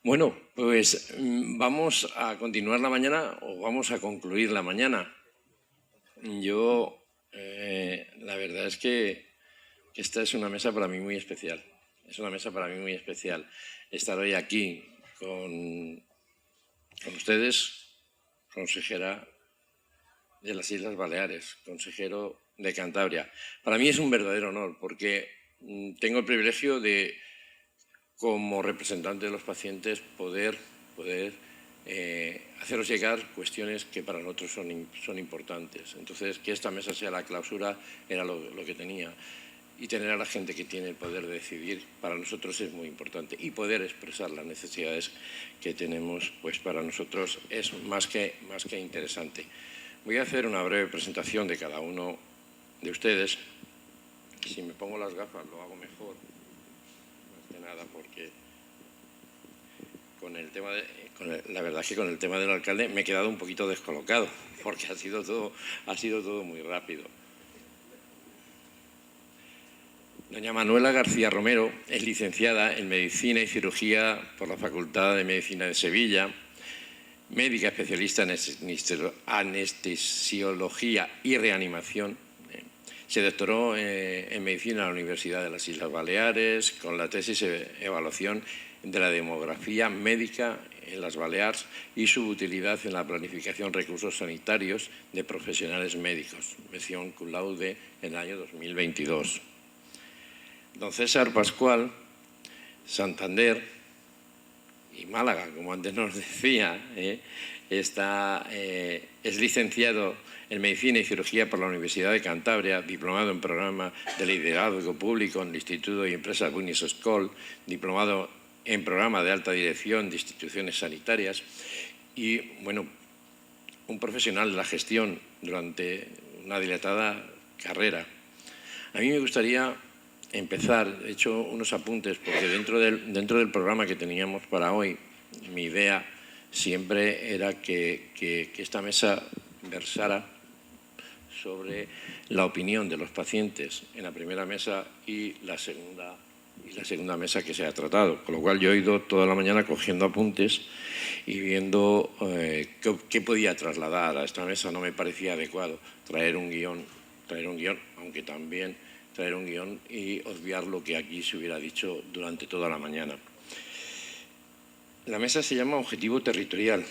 Bueno, pues vamos a continuar la mañana o vamos a concluir la mañana. Yo, la verdad es que esta es una mesa para mí muy especial. Es una mesa para mí muy especial. Estar hoy aquí con ustedes, consejera de las Islas Baleares, consejero de Cantabria. Para mí es un verdadero honor porque tengo el privilegio de, como representante de los pacientes, poder haceros llegar cuestiones que para nosotros son importantes. Entonces, que esta mesa sea la clausura era lo que tenía. Y tener a la gente que tiene el poder de decidir para nosotros es muy importante. Y poder expresar las necesidades que tenemos, pues para nosotros es más que interesante. Voy a hacer una breve presentación de cada uno de ustedes. Si me pongo las gafas lo hago mejor, más que nada porque con el tema la verdad es que con el tema del alcalde me he quedado un poquito descolocado, porque ha sido todo muy rápido. Doña Manuela García Romero es licenciada en Medicina y Cirugía por la Facultad de Medicina de Sevilla, médica especialista en anestesiología y reanimación. Se doctoró en Medicina en la Universidad de las Islas Baleares con la tesis de evaluación de la demografía médica en las Baleares y su utilidad en la planificación de recursos sanitarios de profesionales médicos, mención cum laude en el año 2022. Don César Pascual, Santander y Málaga, como antes nos decía, es licenciado en Medicina y Cirugía por la Universidad de Cantabria, diplomado en Programa de Liderazgo Público en el Instituto y Empresa Business School, diplomado en Programa de Alta Dirección de Instituciones Sanitarias y, bueno, un profesional de la gestión durante una dilatada carrera. A mí me gustaría empezar, he hecho unos apuntes, porque dentro del programa que teníamos para hoy, mi idea siempre era que esta mesa versara sobre la opinión de los pacientes en la primera mesa y la segunda mesa que se ha tratado. Con lo cual yo he ido toda la mañana cogiendo apuntes y viendo qué podía trasladar a esta mesa. No me parecía adecuado traer un guión, aunque también traer un guión y obviar lo que aquí se hubiera dicho durante toda la mañana. La mesa se llama Objetivo Territorial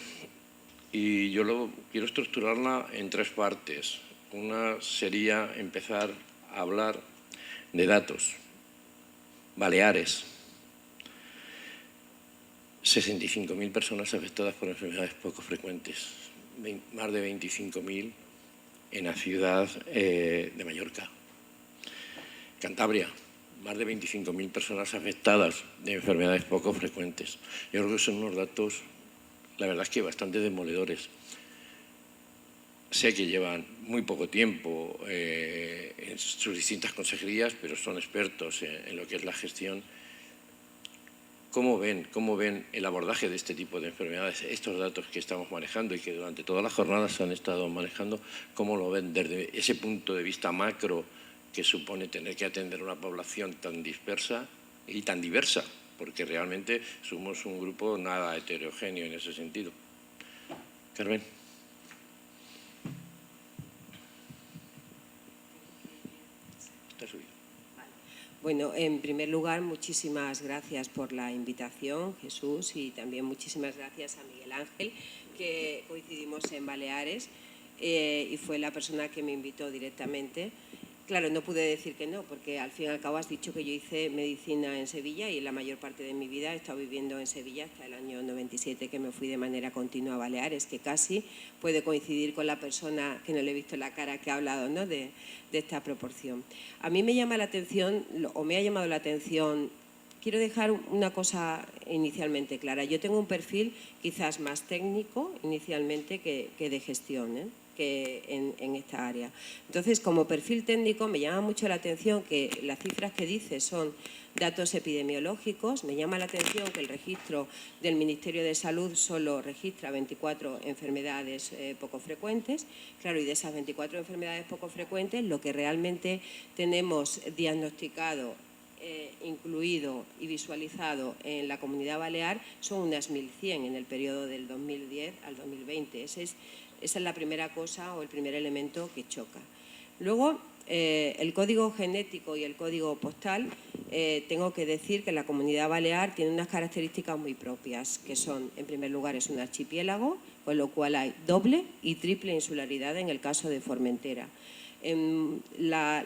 y yo quiero estructurarla en tres partes. Una sería empezar a hablar de datos. Baleares, 65.000 personas afectadas por enfermedades poco frecuentes, más de 25.000 en la ciudad de Mallorca. Cantabria, más de 25.000 personas afectadas de enfermedades poco frecuentes. Yo creo que son unos datos, la verdad es que bastante demoledores. Sé que llevan muy poco tiempo en sus distintas consejerías, pero son expertos en lo que es la gestión. ¿Cómo ven el abordaje de este tipo de enfermedades, estos datos que estamos manejando y que durante todas las jornadas se han estado manejando? ¿Cómo lo ven desde ese punto de vista macro que supone tener que atender a una población tan dispersa y tan diversa? Porque realmente somos un grupo nada heterogéneo en ese sentido. Carmen. Está subido. Bueno, en primer lugar, muchísimas gracias por la invitación, Jesús, y también muchísimas gracias a Miguel Ángel, que coincidimos en Baleares y fue la persona que me invitó directamente. Claro, no pude decir que no, porque al fin y al cabo has dicho que yo hice medicina en Sevilla y la mayor parte de mi vida he estado viviendo en Sevilla hasta el año 97, que me fui de manera continua a Baleares, que casi puede coincidir con la persona que no le he visto la cara que ha hablado, ¿no?, de esta proporción. A mí me llama la atención, o me ha llamado la atención, quiero dejar una cosa inicialmente clara. Yo tengo un perfil quizás más técnico inicialmente que de gestión, que en esta área. Entonces, como perfil técnico, me llama mucho la atención que las cifras que dice son datos epidemiológicos. Me llama la atención que el registro del Ministerio de Salud solo registra 24 enfermedades poco frecuentes. Claro, y de esas 24 enfermedades poco frecuentes, lo que realmente tenemos diagnosticado incluido y visualizado en la Comunidad Balear son unas 1.100 en el periodo del 2010 al 2020. Esa es la primera cosa o el primer elemento que choca. Luego, el código genético y el código postal, tengo que decir que la Comunidad Balear tiene unas características muy propias, que son, en primer lugar, es un archipiélago, con lo cual hay doble y triple insularidad en el caso de Formentera. La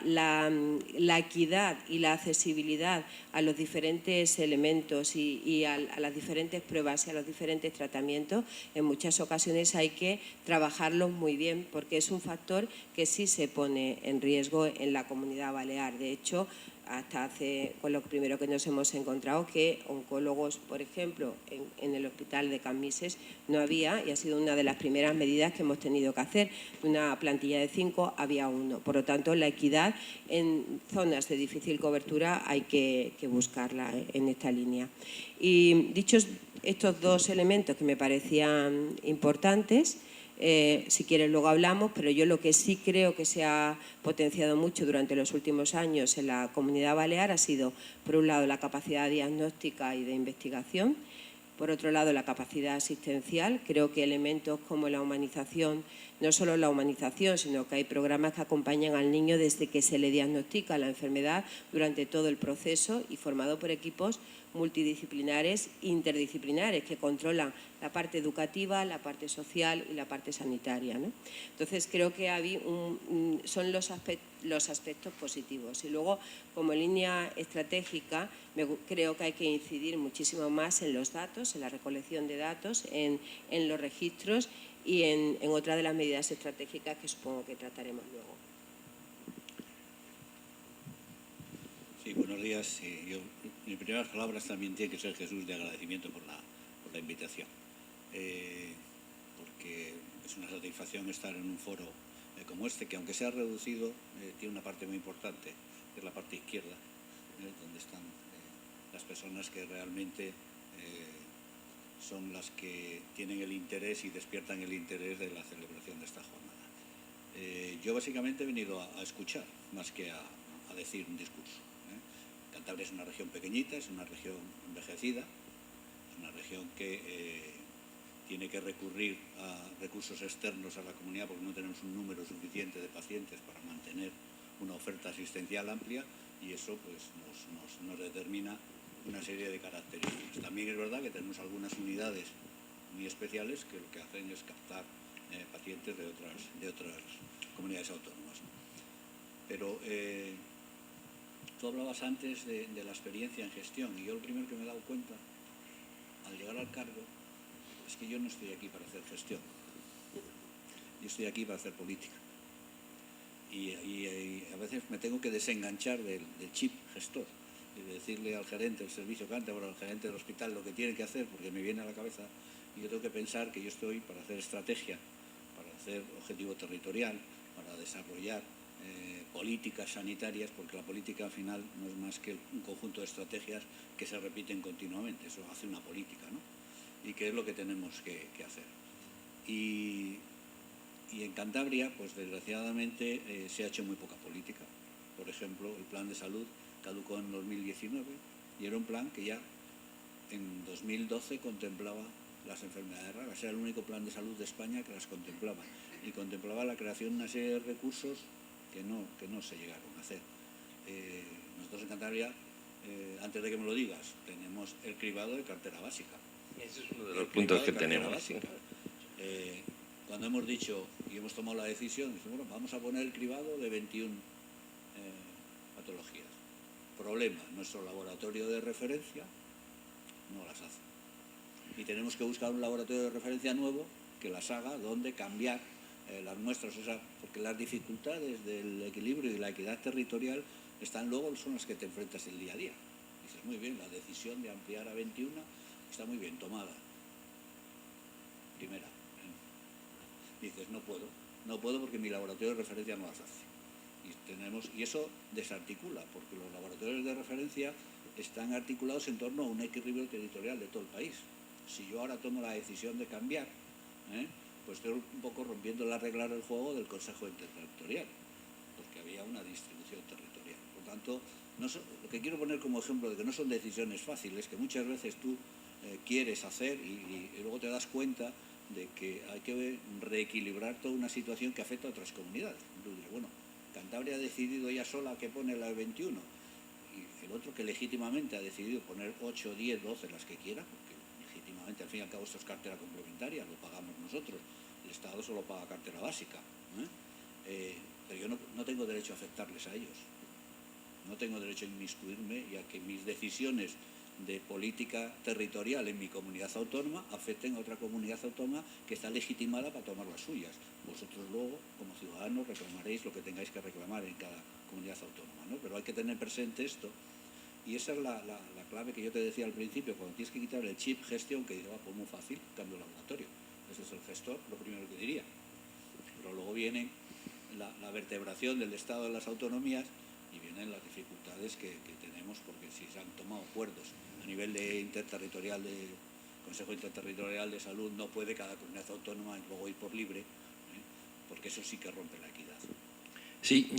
equidad y la accesibilidad a los diferentes elementos y a las diferentes pruebas y a los diferentes tratamientos, en muchas ocasiones hay que trabajarlos muy bien porque es un factor que sí se pone en riesgo en la Comunidad Balear. De hecho, hasta hace, con lo primero que nos hemos encontrado, que oncólogos, por ejemplo, en el hospital de Cambises no había, y ha sido una de las primeras medidas que hemos tenido que hacer. De una plantilla de 5 había 1. Por lo tanto, la equidad en zonas de difícil cobertura hay que buscarla en esta línea. Y dichos estos dos elementos que me parecían importantes, si quieres luego hablamos, pero yo lo que sí creo que se ha potenciado mucho durante los últimos años en la Comunidad Balear ha sido, por un lado, la capacidad diagnóstica y de investigación, por otro lado, la capacidad asistencial. Creo que elementos como la humanización, no solo la humanización, sino que hay programas que acompañan al niño desde que se le diagnostica la enfermedad durante todo el proceso y formado por equipos multidisciplinares, interdisciplinares, que controlan la parte educativa, la parte social y la parte sanitaria, ¿no? Entonces, creo que son los aspectos positivos. Y luego, como línea estratégica, creo que hay que incidir muchísimo más en los datos, en la recolección de datos, en los registros y en otra de las medidas estratégicas que supongo que trataremos luego. Sí, buenos días. Mis primeras palabras también tienen que ser, Jesús, de agradecimiento por la invitación, porque es una satisfacción estar en un foro como este, que aunque sea reducido, tiene una parte muy importante, que es la parte izquierda, donde están las personas que realmente son las que tienen el interés y despiertan el interés de la celebración de esta jornada. Yo básicamente he venido a escuchar, más que a decir un discurso. Cantabria es una región pequeñita, es una región envejecida, es una región que tiene que recurrir a recursos externos a la comunidad porque no tenemos un número suficiente de pacientes para mantener una oferta asistencial amplia, y eso pues, nos determina una serie de características. También es verdad que tenemos algunas unidades muy especiales que lo que hacen es captar pacientes de otras comunidades autónomas. Pero tú hablabas antes de la experiencia en gestión, y yo lo primero que me he dado cuenta al llegar al cargo es que yo no estoy aquí para hacer gestión, yo estoy aquí para hacer política. Y a veces me tengo que desenganchar del chip gestor y de decirle al gerente del servicio cántabro, al gerente del hospital lo que tiene que hacer, porque me viene a la cabeza, y yo tengo que pensar que yo estoy para hacer estrategia, para hacer objetivo territorial, para desarrollar políticas sanitarias, porque la política al final no es más que un conjunto de estrategias que se repiten continuamente. Eso hace una política, ¿no? Y qué es lo que tenemos que hacer. Y en Cantabria, pues desgraciadamente se ha hecho muy poca política. Por ejemplo, el plan de salud caducó en 2019 y era un plan que ya en 2012 contemplaba las enfermedades raras. Era el único plan de salud de España que las contemplaba, y contemplaba la creación de una serie de recursos que no se llegaron a hacer. Nosotros en Cantabria, antes de que me lo digas, tenemos el cribado de cartera básica. Ese es uno de los puntos que tenemos. Cuando hemos dicho y hemos tomado la decisión, decimos, bueno, vamos a poner el cribado de 21 patologías. Problema, nuestro laboratorio de referencia no las hace. Y tenemos que buscar un laboratorio de referencia nuevo que las haga, donde cambiar las muestras, porque las dificultades del equilibrio y la equidad territorial son las que te enfrentas el día a día. Dices, muy bien, la decisión de ampliar a 21 está muy bien tomada. Primera. Dices, no puedo porque mi laboratorio de referencia no las hace. Y eso desarticula, porque los laboratorios de referencia están articulados en torno a un equilibrio territorial de todo el país. Si yo ahora tomo la decisión de cambiar, pues estoy un poco rompiendo las reglas del juego del Consejo Interterritorial, porque había una distribución territorial. Por tanto, lo que quiero poner como ejemplo de que no son decisiones fáciles, que muchas veces tú quieres hacer y luego te das cuenta de que hay que reequilibrar toda una situación que afecta a otras comunidades. Entonces, bueno, Cantabria ha decidido ella sola que pone la 21 y el otro que legítimamente ha decidido poner 8, 10, 12, las que quiera, porque legítimamente al fin y al cabo esto es cartera complementaria, lo pagamos nosotros, el Estado solo paga cartera básica, pero yo no tengo derecho a afectarles a ellos, no tengo derecho a inmiscuirme y a que mis decisiones de política territorial en mi comunidad autónoma afecten a otra comunidad autónoma que está legitimada para tomar las suyas. Vosotros luego, como ciudadanos, reclamaréis lo que tengáis que reclamar en cada comunidad autónoma, ¿no? Pero hay que tener presente esto. Y esa es la clave que yo te decía al principio, cuando tienes que quitar el chip gestión, que digo, pues muy fácil, cambio laboratorio. Ese es el gestor, lo primero que diría. Pero luego viene la vertebración del Estado de las autonomías y vienen las dificultades que tenemos, porque si se han tomado acuerdos a nivel de interterritorial, de Consejo Interterritorial de Salud, no puede cada comunidad autónoma luego ir por libre, porque eso sí que rompe la equidad. Sí,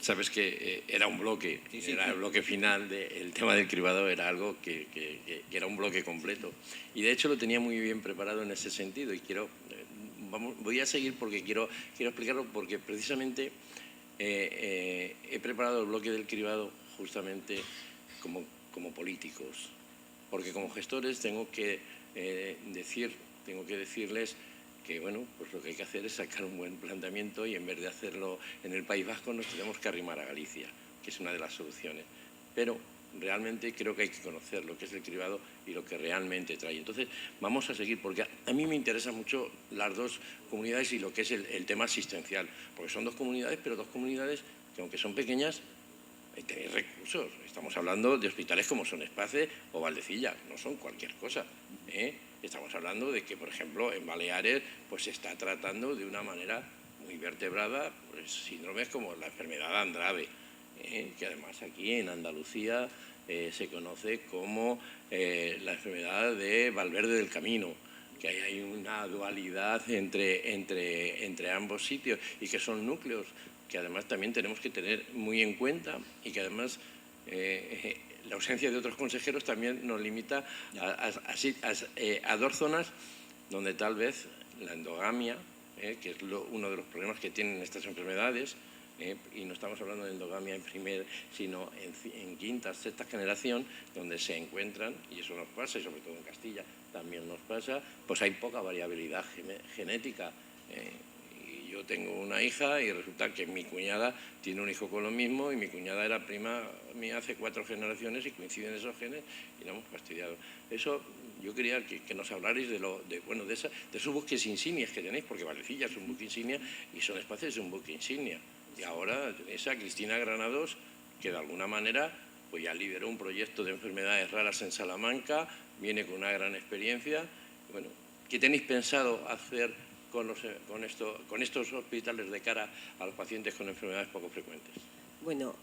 sabes que era un bloque, el bloque final, el tema del cribado era algo que era un bloque completo. Y de hecho lo tenía muy bien preparado en ese sentido y voy a seguir porque quiero explicarlo, porque precisamente he preparado el bloque del cribado justamente como políticos, porque como gestores tengo que decirles que bueno, pues lo que hay que hacer es sacar un buen planteamiento y en vez de hacerlo en el País Vasco nos tenemos que arrimar a Galicia, que es una de las soluciones. Pero realmente creo que hay que conocer lo que es el cribado y lo que realmente trae. Entonces vamos a seguir, porque a mí me interesan mucho las dos comunidades y lo que es el tema asistencial, porque son dos comunidades, pero dos comunidades que aunque son pequeñas, tenéis recursos. Estamos hablando de hospitales como Son Espace o Valdecilla, no son cualquier cosa, Estamos hablando de que, por ejemplo, en Baleares pues se está tratando de una manera muy vertebrada pues, síndromes como la enfermedad de Andrade, que además aquí en Andalucía se conoce como la enfermedad de Valverde del Camino, que hay una dualidad entre ambos sitios y que son núcleos que además también tenemos que tener muy en cuenta y que además la ausencia de otros consejeros también nos limita a dos zonas donde tal vez la endogamia, que es uno de los problemas que tienen estas enfermedades, y no estamos hablando de endogamia en primer, sino en quinta, sexta generación, donde se encuentran, y eso nos pasa, y sobre todo en Castilla también nos pasa, pues hay poca variabilidad genética. Yo tengo una hija y resulta que mi cuñada tiene un hijo con lo mismo y mi cuñada era prima mía hace 4 generaciones y coinciden esos genes y la hemos fastidiado. Eso yo quería que nos hablarais de esos buques insignias que tenéis, porque Valdecilla es un buque insignia y Son Espace es un buque insignia. Y ahora esa Cristina Granados, que de alguna manera pues ya lideró un proyecto de enfermedades raras en Salamanca, viene con una gran experiencia. Bueno, ¿qué tenéis pensado hacer con estos hospitales de cara a los pacientes con enfermedades poco frecuentes? Bueno,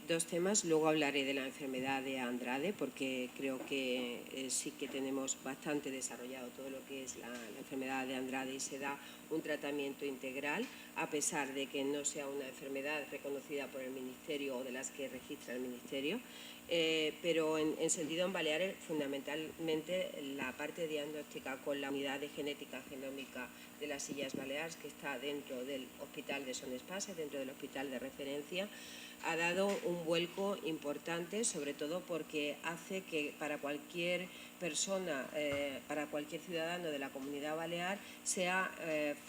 dos temas. Luego hablaré de la enfermedad de Andrade, porque creo que sí que tenemos bastante desarrollado todo lo que es la enfermedad de Andrade y se da un tratamiento integral, a pesar de que no sea una enfermedad reconocida por el Ministerio o de las que registra el Ministerio. Pero en sentido en Baleares, fundamentalmente la parte diagnóstica con la unidad de genética genómica de las Illes Balears, que está dentro del Hospital de Son Espace, dentro del hospital de referencia, ha dado un vuelco importante, sobre todo porque hace que para cualquier persona, para cualquier ciudadano de la Comunidad Balear, sea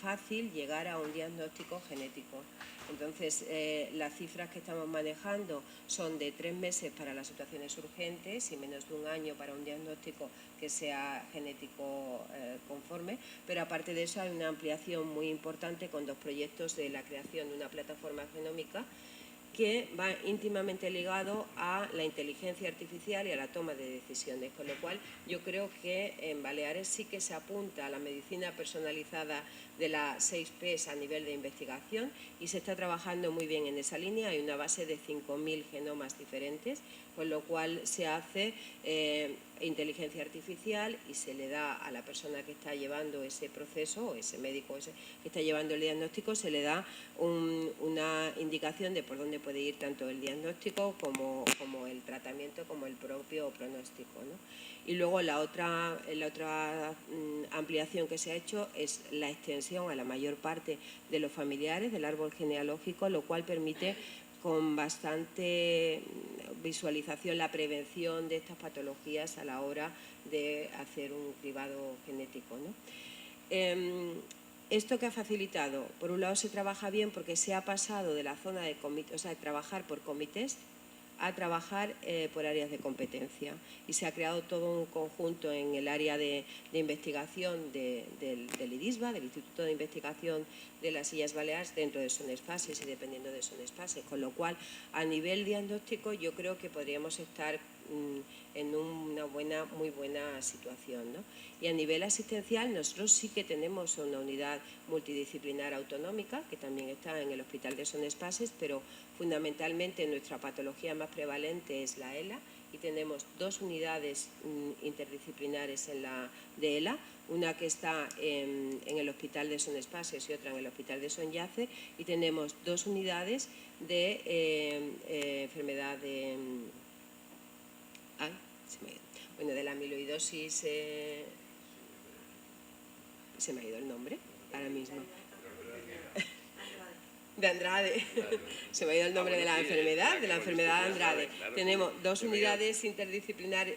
fácil llegar a un diagnóstico genético. Entonces, las cifras que estamos manejando son de 3 meses para las situaciones urgentes y menos de 1 año para un diagnóstico que sea genético conforme, pero aparte de eso hay una ampliación muy importante con 2 proyectos de la creación de una plataforma genómica que va íntimamente ligado a la inteligencia artificial y a la toma de decisiones, con lo cual yo creo que en Baleares sí que se apunta a la medicina personalizada de las 6 Ps a nivel de investigación y se está trabajando muy bien en esa línea. Hay una base de 5.000 genomas diferentes con lo cual se hace inteligencia artificial y se le da a la persona que está llevando ese proceso, o ese médico que está llevando el diagnóstico, se le da una indicación de por dónde puede ir tanto el diagnóstico como el tratamiento, como el propio pronóstico, ¿no? Y luego la otra ampliación que se ha hecho es la extensión a la mayor parte de los familiares del árbol genealógico, lo cual permite con bastante visualización la prevención de estas patologías a la hora de hacer un cribado genético, ¿no? Esto que ha facilitado, por un lado se trabaja bien porque se ha pasado de la zona de trabajar por comités a trabajar por áreas de competencia, y se ha creado todo un conjunto en el área de investigación del IDISBA, del Instituto de Investigación de las Illes Baleares, dentro de Sonespases y dependiendo de Sonespases, con lo cual a nivel diagnóstico yo creo que podríamos estar en una muy buena situación, ¿no? Y a nivel asistencial nosotros sí que tenemos una unidad multidisciplinar autonómica que también está en el Hospital de Sonespases, pero fundamentalmente nuestra patología más prevalente es la ELA, y tenemos 2 unidades interdisciplinares de ELA, una que está en el Hospital de Sonespases y otra en el Hospital de Son Llàcer, y tenemos 2 unidades de enfermedad de de la amiloidosis, se me ha ido el nombre ahora mismo. De Andrade, se me ha ido el nombre de la enfermedad de Andrade. Tenemos 2 unidades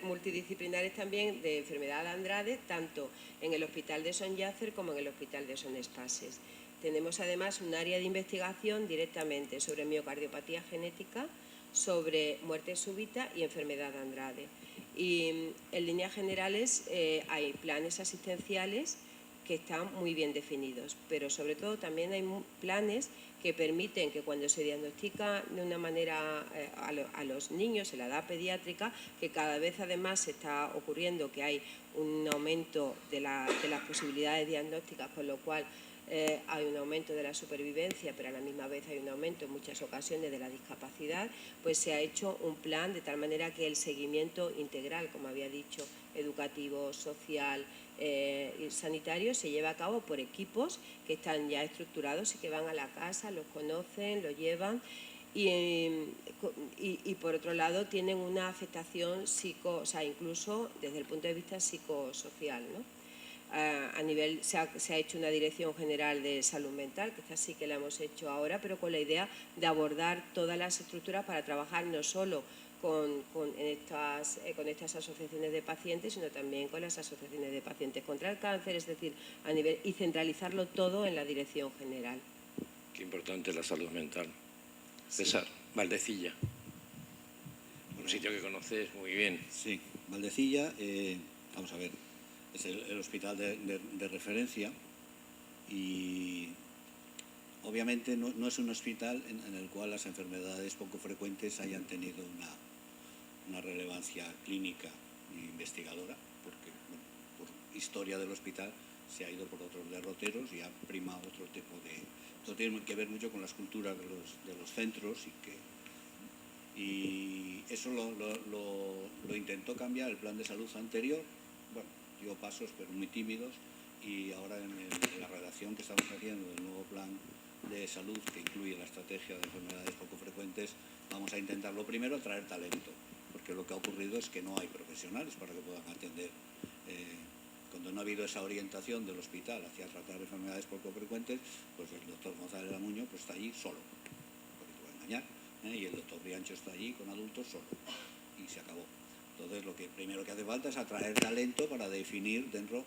multidisciplinares también de enfermedad de Andrade, tanto en el Hospital de Son Llàcer como en el Hospital de Sonespases. Tenemos además un área de investigación directamente sobre miocardiopatía genética, sobre muerte súbita y enfermedad de Andrade. Y en líneas generales hay planes asistenciales que están muy bien definidos, pero sobre todo también hay planes que permiten que cuando se diagnostica de una manera a los niños en la edad pediátrica, que cada vez además se está ocurriendo que hay un aumento de las posibilidades diagnósticas, con lo cual hay un aumento de la supervivencia, pero a la misma vez hay un aumento en muchas ocasiones de la discapacidad, pues se ha hecho un plan de tal manera que el seguimiento integral, como había dicho, educativo, social y sanitario, se lleva a cabo por equipos que están ya estructurados y que van a la casa, los conocen, los llevan. Y por otro lado tienen una afectación incluso desde el punto de vista psicosocial, ¿no? A nivel, se ha hecho una dirección general de salud mental, que esta sí que la hemos hecho ahora, pero con la idea de abordar todas las estructuras para trabajar no solo con estas asociaciones de pacientes, sino también con las asociaciones de pacientes contra el cáncer, es decir, y centralizarlo todo en la dirección general. Qué importante la salud mental. César, sí. Valdecilla, un sitio que conoces muy bien. Sí, Valdecilla, vamos a ver, es el hospital de referencia, y obviamente no es un hospital en el cual las enfermedades poco frecuentes hayan tenido una relevancia clínica e investigadora, porque por historia del hospital se ha ido por otros derroteros y ha primado otro tipo de... Esto tiene que ver mucho con las culturas de los centros, y eso lo intentó cambiar el plan de salud anterior. Bueno, dio pasos pero muy tímidos, y ahora en la redacción que estamos haciendo del nuevo plan de salud, que incluye la estrategia de enfermedades poco frecuentes, vamos a intentar lo primero atraer talento, porque lo que ha ocurrido es que no hay profesionales para que puedan atender. Cuando no ha habido esa orientación del hospital hacia tratar enfermedades poco frecuentes, pues el doctor González Lamuño pues está allí solo, porque te voy a engañar, y el doctor Riancho está allí con adultos solo, y se acabó. Entonces lo primero que hace falta es atraer talento para definir dentro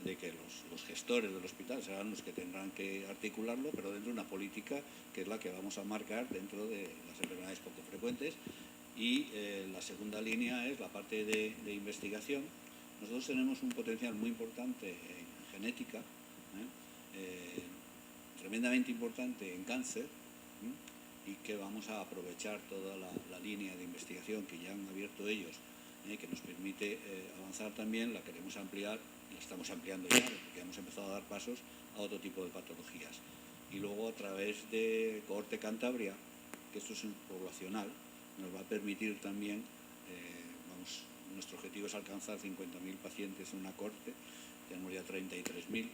de que los gestores del hospital serán los que tendrán que articularlo, pero dentro de una política que es la que vamos a marcar dentro de las enfermedades poco frecuentes. Y la segunda línea es la parte de investigación. Nosotros tenemos un potencial muy importante en genética, tremendamente importante en cáncer, y que vamos a aprovechar toda la línea de investigación que ya han abierto ellos, que nos permite avanzar también. La queremos ampliar, la estamos ampliando ya, porque hemos empezado a dar pasos a otro tipo de patologías. Y luego a través de Cohorte Cantabria, que esto es poblacional, nos va a permitir también, nuestro objetivo es alcanzar 50.000 pacientes en una corte, tenemos ya 33.000,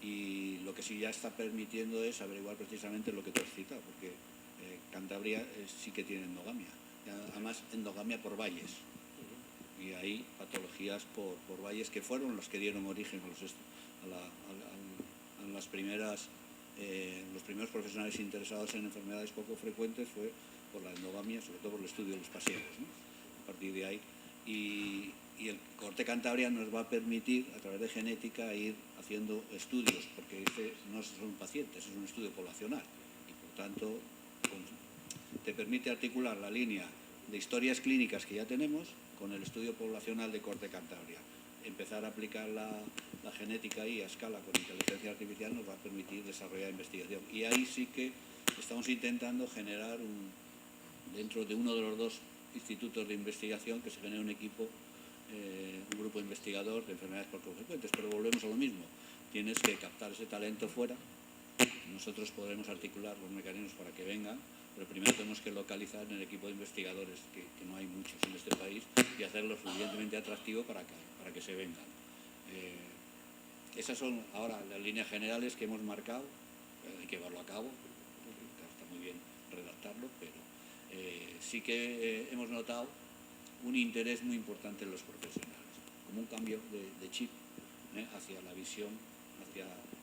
y lo que sí ya está permitiendo es averiguar precisamente lo que tú has citado, porque Cantabria sí que tiene endogamia, además endogamia por valles, y hay patologías por valles que fueron los que dieron origen a los primeros profesionales interesados en enfermedades poco frecuentes, fue por la endogamia, sobre todo por el estudio de los pacientes, ¿no? A partir de ahí, y el Corte Cantabria nos va a permitir, a través de genética, ir haciendo estudios, porque no son pacientes, es un estudio poblacional, y por tanto te permite articular la línea de historias clínicas que ya tenemos con el estudio poblacional de Corte Cantabria. Empezar a aplicar la genética ahí a escala con inteligencia artificial nos va a permitir desarrollar investigación. Y ahí sí que estamos intentando generar, dentro de uno de los dos institutos de investigación, que se genere un equipo, un grupo investigador de enfermedades poco frecuentes. Pero volvemos a lo mismo, tienes que captar ese talento fuera, nosotros podremos articular los mecanismos para que vengan, pero primero tenemos que localizar en el equipo de investigadores, que no hay muchos en este país, y hacerlo suficientemente atractivo para que se vengan. Esas son ahora las líneas generales que hemos marcado, hay que llevarlo a cabo, está muy bien redactarlo, pero sí que hemos notado un interés muy importante en los profesionales, como un cambio de chip hacia la visión,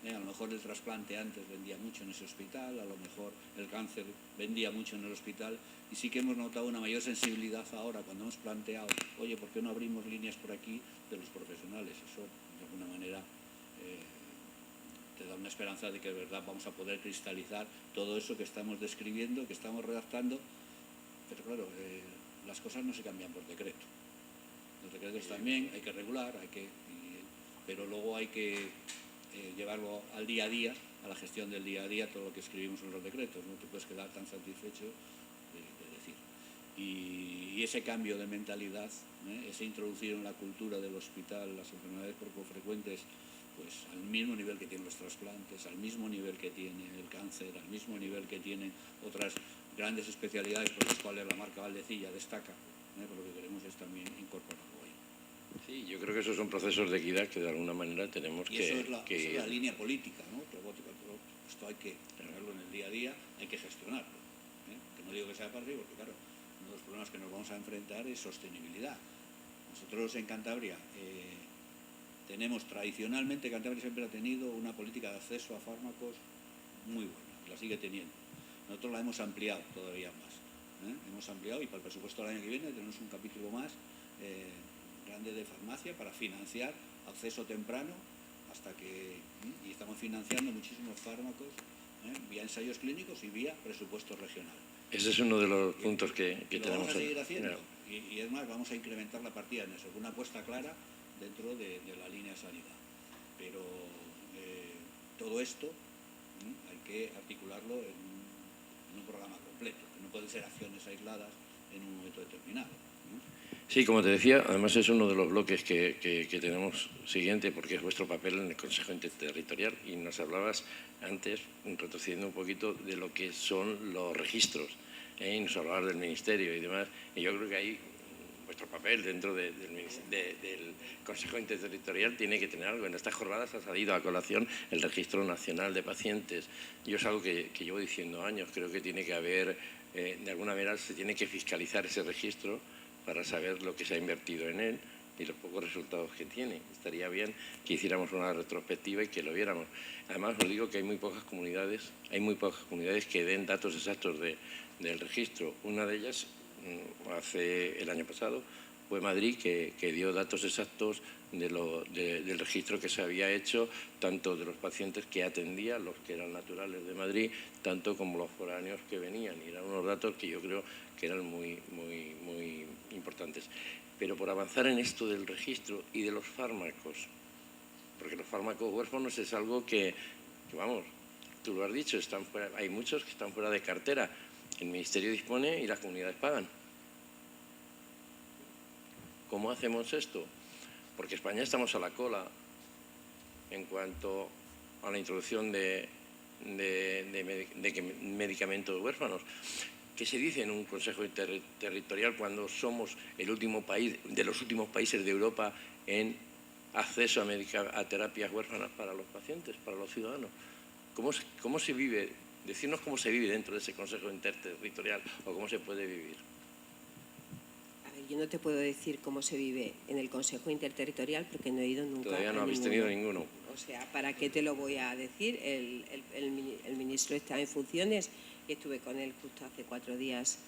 a lo mejor el trasplante antes vendía mucho en ese hospital, a lo mejor el cáncer vendía mucho en el hospital, y sí que hemos notado una mayor sensibilidad ahora cuando hemos planteado, oye, ¿por qué no abrimos líneas por aquí de los profesionales? Eso, de alguna manera, te da una esperanza de que de verdad vamos a poder cristalizar todo eso que estamos describiendo, que estamos redactando, pero claro, las cosas no se cambian por decreto. Los decretos también hay que regular, pero luego hay que llevarlo al día a día, a la gestión del día a día, todo lo que escribimos en los decretos. No te puedes quedar tan satisfecho de decir. Y ese cambio de mentalidad, ese introducir en la cultura del hospital las enfermedades poco frecuentes, pues al mismo nivel que tienen los trasplantes, al mismo nivel que tiene el cáncer, al mismo nivel que tienen otras grandes especialidades por las cuales la marca Valdecilla destaca, pero lo que queremos es también incorporarlo ahí. Sí, yo creo que esos son procesos de equidad que de alguna manera tenemos y eso es la línea política, ¿no? Robótica, esto hay que tenerlo en el día a día, hay que gestionarlo. Que no digo que sea fácil, porque claro, uno de los problemas que nos vamos a enfrentar es sostenibilidad. Nosotros en Cantabria tradicionalmente Cantabria siempre ha tenido una política de acceso a fármacos muy buena, la sigue teniendo. Nosotros la hemos ampliado todavía más. Hemos ampliado, y para el presupuesto del año que viene tenemos un capítulo más grande de farmacia para financiar acceso temprano y estamos financiando muchísimos fármacos vía ensayos clínicos y vía presupuesto regional. Ese es uno de los puntos que tenemos. Vamos a seguir haciendo, y es más, vamos a incrementar la partida en eso, una apuesta clara dentro de la línea de sanidad. Pero todo esto hay que articularlo en un programa completo, que no pueden ser acciones aisladas en un momento determinado. Sí, como te decía, además es uno de los bloques que tenemos siguiente, porque es vuestro papel en el Consejo Interterritorial, y nos hablabas antes, retrocediendo un poquito, de lo que son los registros, y nos hablabas del Ministerio y demás, y yo creo que ahí vuestro papel dentro del Consejo Interterritorial tiene que tener algo. En estas jornadas ha salido a colación el Registro Nacional de Pacientes. Yo es algo que llevo diciendo años, creo que tiene que haber, de alguna manera se tiene que fiscalizar ese registro para saber lo que se ha invertido en él y los pocos resultados que tiene. Estaría bien que hiciéramos una retrospectiva y que lo viéramos. Además, os digo que hay muy pocas comunidades que den datos exactos del registro. Una de ellas, hace el año pasado, fue Madrid, que dio datos exactos del registro que se había hecho, tanto de los pacientes que atendía, los que eran naturales de Madrid, tanto como los foráneos que venían. Y eran unos datos que yo creo que eran muy, muy, muy importantes. Pero por avanzar en esto del registro y de los fármacos, porque los fármacos huérfanos es algo que vamos, tú lo has dicho, hay muchos que están fuera de cartera. El Ministerio dispone y las comunidades pagan. ¿Cómo hacemos esto? Porque España estamos a la cola en cuanto a la introducción de medicamentos huérfanos. ¿Qué se dice en un Consejo Interterritorial cuando somos el último país, de los últimos países de Europa en acceso a terapias huérfanas para los pacientes, para los ciudadanos? ¿Cómo se vive? Decirnos cómo se vive dentro de ese Consejo Interterritorial o cómo se puede vivir. A ver, yo no te puedo decir cómo se vive en el Consejo Interterritorial porque no he ido nunca. Todavía no habéis tenido ninguno. O sea, ¿para qué te lo voy a decir? El ministro está en funciones y estuve con él justo hace 4 días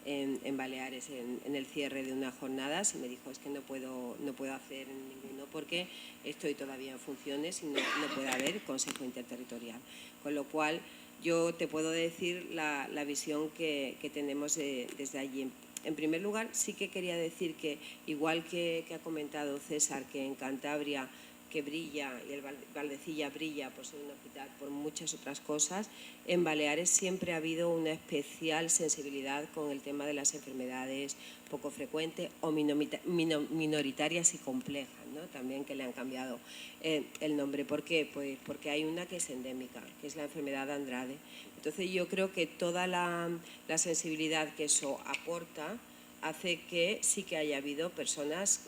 en Baleares en el cierre de unas jornadas y me dijo es que no puedo hacer ninguno porque estoy todavía en funciones y no puede haber Consejo Interterritorial. Con lo cual yo te puedo decir la visión que tenemos desde allí. En primer lugar, sí que quería decir que, igual que ha comentado César, que en Cantabria que brilla y el Valdecilla brilla por ser un hospital, por muchas otras cosas, en Baleares siempre ha habido una especial sensibilidad con el tema de las enfermedades poco frecuentes o minoritarias y complejas, ¿no? También que le han cambiado el nombre. ¿Por qué? Pues porque hay una que es endémica, que es la enfermedad de Andrade. Entonces yo creo que toda la sensibilidad que eso aporta hace que sí que haya habido personas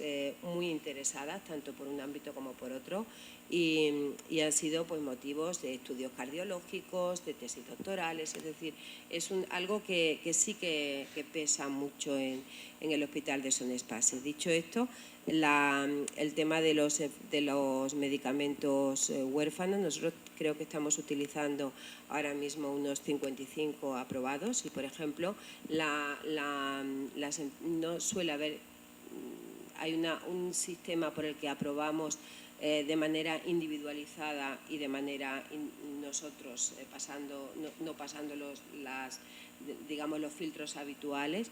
muy interesadas, tanto por un ámbito como por otro, y han sido pues motivos de estudios cardiológicos, de tesis doctorales, es decir, es algo que sí que pesa mucho en el Hospital de Son Espaces. Dicho esto, el tema de los medicamentos huérfanos, nosotros creo que estamos utilizando ahora mismo unos 55 aprobados y, por ejemplo, no suele haber, hay un sistema por el que aprobamos de manera individualizada y de manera nosotros no pasando los filtros habituales,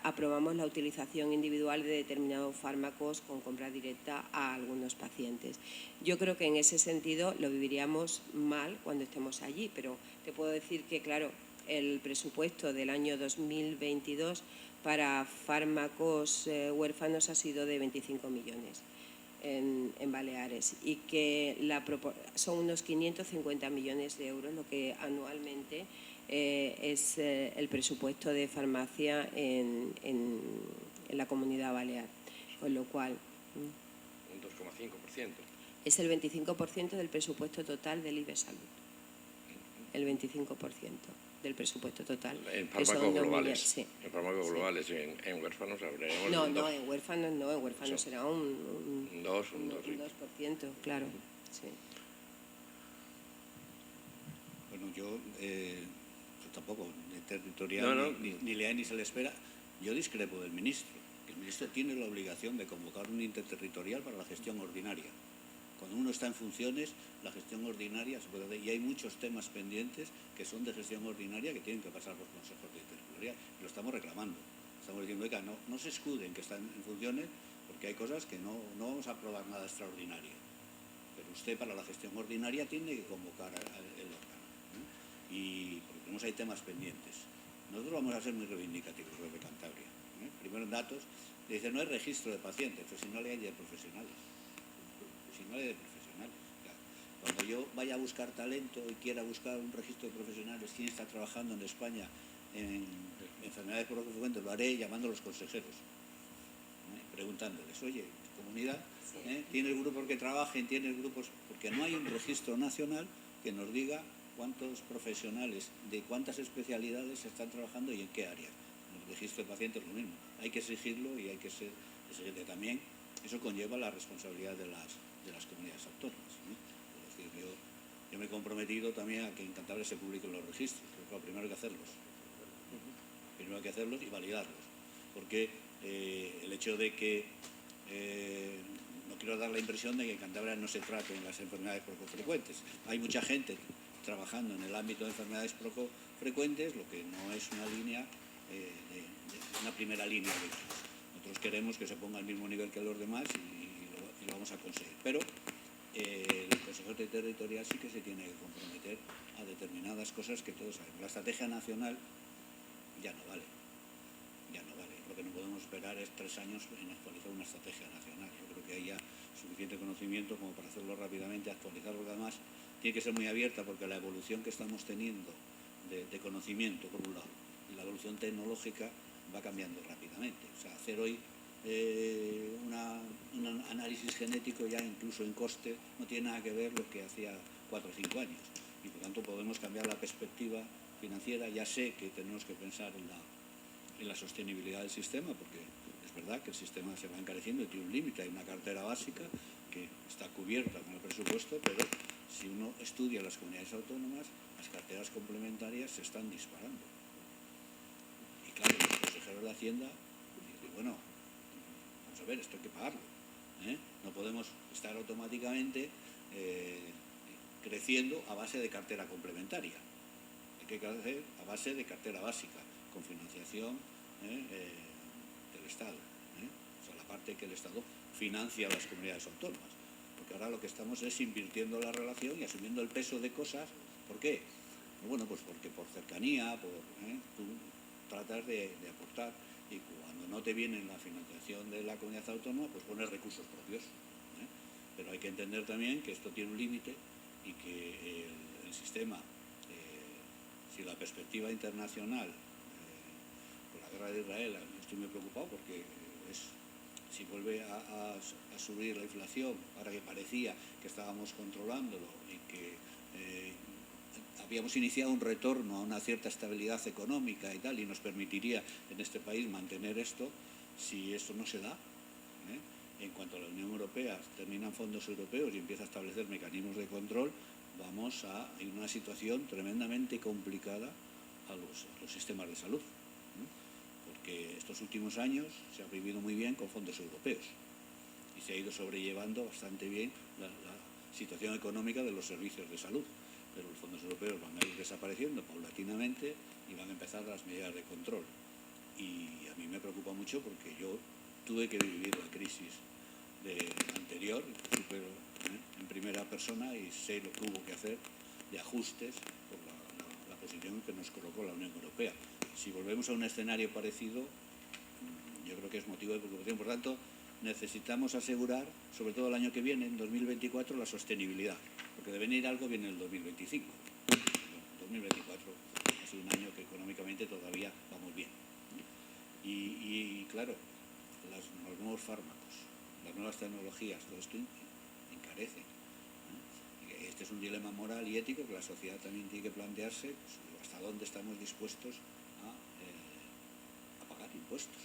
aprobamos la utilización individual de determinados fármacos con compra directa a algunos pacientes. Yo creo que en ese sentido lo viviríamos mal cuando estemos allí, pero te puedo decir que, claro, el presupuesto del año 2022 para fármacos huérfanos ha sido de 25 millones. En Baleares y que son unos 550 millones de euros lo que anualmente es el presupuesto de farmacia en la Comunidad Balear, con lo cual Un 2,5%. es el 25% del presupuesto total del IBE Salud, el 25% del presupuesto total. En fármacos globales. Sí. En fármacos globales, en huérfanos hablaremos. No, en huérfanos no, en huérfanos será un 2%, claro. Sí. Bueno, yo tampoco, ni territorial, ni le hay ni se le espera. Yo discrepo del ministro. El ministro tiene la obligación de convocar un interterritorial para la gestión ordinaria. Cuando uno está en funciones, la gestión ordinaria se puede hacer. Y hay muchos temas pendientes que son de gestión ordinaria que tienen que pasar los consejos de territorial. Y lo estamos reclamando. Estamos diciendo, oiga, no se escuden que están en funciones porque hay cosas que no vamos a aprobar nada extraordinario. Pero usted para la gestión ordinaria tiene que convocar el órgano. Y porque tenemos ahí temas pendientes. Nosotros vamos a ser muy reivindicativos desde Cantabria. Primero en datos, dice, no hay registro de pacientes, pero si no le hay de profesionales. Claro. Cuando yo vaya a buscar talento y quiera buscar un registro de profesionales, quién está trabajando en España en enfermedades poco frecuentes, lo haré llamando a los consejeros, preguntándoles, oye, tu comunidad tiene grupos que trabajen, tiene grupos, porque no hay un registro nacional que nos diga cuántos profesionales de cuántas especialidades están trabajando y en qué áreas. El registro de pacientes es lo mismo, hay que exigirlo y hay que exigirle también. Eso conlleva la responsabilidad de las comunidades autónomas. Es decir, yo me he comprometido también a que en Cantabria se publiquen los registros, pero primero hay que hacerlos. Primero hay que hacerlos y validarlos. Porque el hecho de que no quiero dar la impresión de que en Cantabria no se traten las enfermedades poco frecuentes. Hay mucha gente trabajando en el ámbito de enfermedades poco frecuentes, lo que no es una línea, una primera línea de ellos. Nosotros queremos que se ponga al mismo nivel que los demás y lo vamos a conseguir. Pero el Consejo Territorial sí que se tiene que comprometer a determinadas cosas que todos sabemos. La estrategia nacional ya no vale. Lo que no podemos esperar es 3 años en actualizar una estrategia nacional. Yo creo que hay ya suficiente conocimiento como para hacerlo rápidamente, actualizarlo. Además, tiene que ser muy abierta porque la evolución que estamos teniendo de conocimiento, por un lado, la evolución tecnológica va cambiando rápidamente. O sea, hacer hoy un análisis genético ya incluso en coste no tiene nada que ver lo que hacía 4 o 5 años. Y por tanto podemos cambiar la perspectiva financiera. Ya sé que tenemos que pensar en la sostenibilidad del sistema, porque es verdad que el sistema se va encareciendo y tiene un límite. Hay una cartera básica que está cubierta con el presupuesto, pero si uno estudia las comunidades autónomas, las carteras complementarias se están disparando. Y claro, los consejeros de Hacienda dicen, bueno, vamos a ver, esto hay que pagarlo. No podemos estar automáticamente creciendo a base de cartera complementaria. Hay que crecer a base de cartera básica, con financiación del Estado. O sea, la parte que el Estado financia a las comunidades autónomas. Porque ahora lo que estamos es invirtiendo la relación y asumiendo el peso de cosas. ¿Por qué? Bueno, pues porque por cercanía, tú tratas de aportar, y cuando no te viene la financiación de la comunidad autónoma, pues pones recursos propios. Pero hay que entender también que esto tiene un límite y que el sistema, si la perspectiva internacional, con la guerra de Israel, estoy muy preocupado porque si vuelve a subir la inflación, ahora que parecía que estábamos controlándolo y que habíamos iniciado un retorno a una cierta estabilidad económica y tal, y nos permitiría en este país mantener esto, si esto no se da, en cuanto a la Unión Europea terminan fondos europeos y empieza a establecer mecanismos de control, vamos a una situación tremendamente complicada a los sistemas de salud. Porque estos últimos años se ha vivido muy bien con fondos europeos y se ha ido sobrellevando bastante bien la situación económica de los servicios de salud. Pero los fondos europeos van a ir desapareciendo paulatinamente y van a empezar las medidas de control. Y a mí me preocupa mucho porque yo tuve que vivir la crisis anterior en primera persona y sé lo que hubo que hacer de ajustes por la posición que nos colocó la Unión Europea. Si volvemos a un escenario parecido, yo creo que es motivo de preocupación. Por tanto, necesitamos asegurar, sobre todo el año que viene, en 2024, la sostenibilidad, porque de venir algo viene en el 2025. El 2024 ha sido un año que económicamente todavía vamos bien. Y claro, los nuevos fármacos, las nuevas tecnologías, todo esto encarece. Este es un dilema moral y ético que la sociedad también tiene que plantearse, pues, hasta dónde estamos dispuestos a pagar impuestos,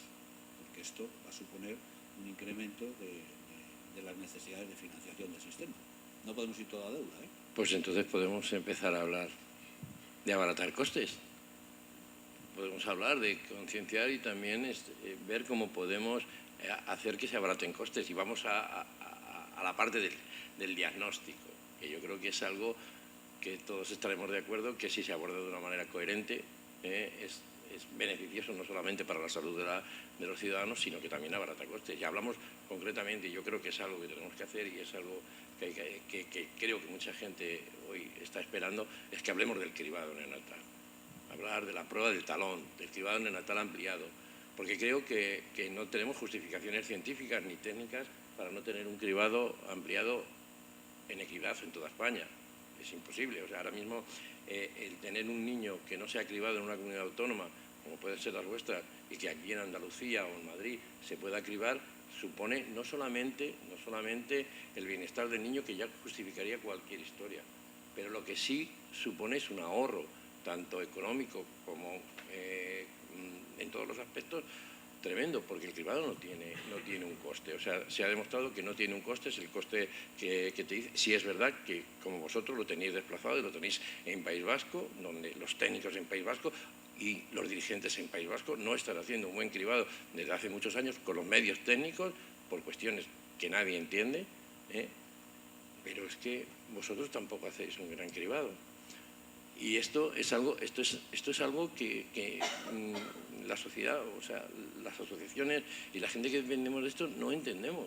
porque esto va a suponer un incremento de las necesidades de financiación del sistema. No podemos ir toda deuda. Pues entonces podemos empezar a hablar de abaratar costes. Podemos hablar de concienciar y también ver cómo podemos hacer que se abaraten costes. Y vamos a la parte del diagnóstico, que yo creo que es algo que todos estaremos de acuerdo, que si se aborda de una manera coherente es beneficioso no solamente para la salud de los ciudadanos, sino que también abarata costes. Y hablamos concretamente, y yo creo que es algo que tenemos que hacer y es algo que creo que mucha gente hoy está esperando, es que hablemos del cribado neonatal. Hablar de la prueba del talón, del cribado neonatal ampliado, porque creo que no tenemos justificaciones científicas ni técnicas para no tener un cribado ampliado en equidad en toda España. Es imposible. O sea, ahora mismo el tener un niño que no sea cribado en una comunidad autónoma, como puede ser la nuestra, y que aquí en Andalucía o en Madrid se pueda cribar, supone no solamente el bienestar del niño, que ya justificaría cualquier historia, pero lo que sí supone es un ahorro, tanto económico como en todos los aspectos, tremendo, porque el cribado no tiene un coste. O sea, se ha demostrado que no tiene un coste, es el coste que te dice. Si es verdad que, como vosotros lo tenéis desplazado y lo tenéis en País Vasco, donde los técnicos en País Vasco y los dirigentes en País Vasco no están haciendo un buen cribado desde hace muchos años con los medios técnicos, por cuestiones que nadie entiende, pero es que vosotros tampoco hacéis un gran cribado. Y esto es algo que la sociedad, o sea, las asociaciones y la gente que vendemos esto no entendemos.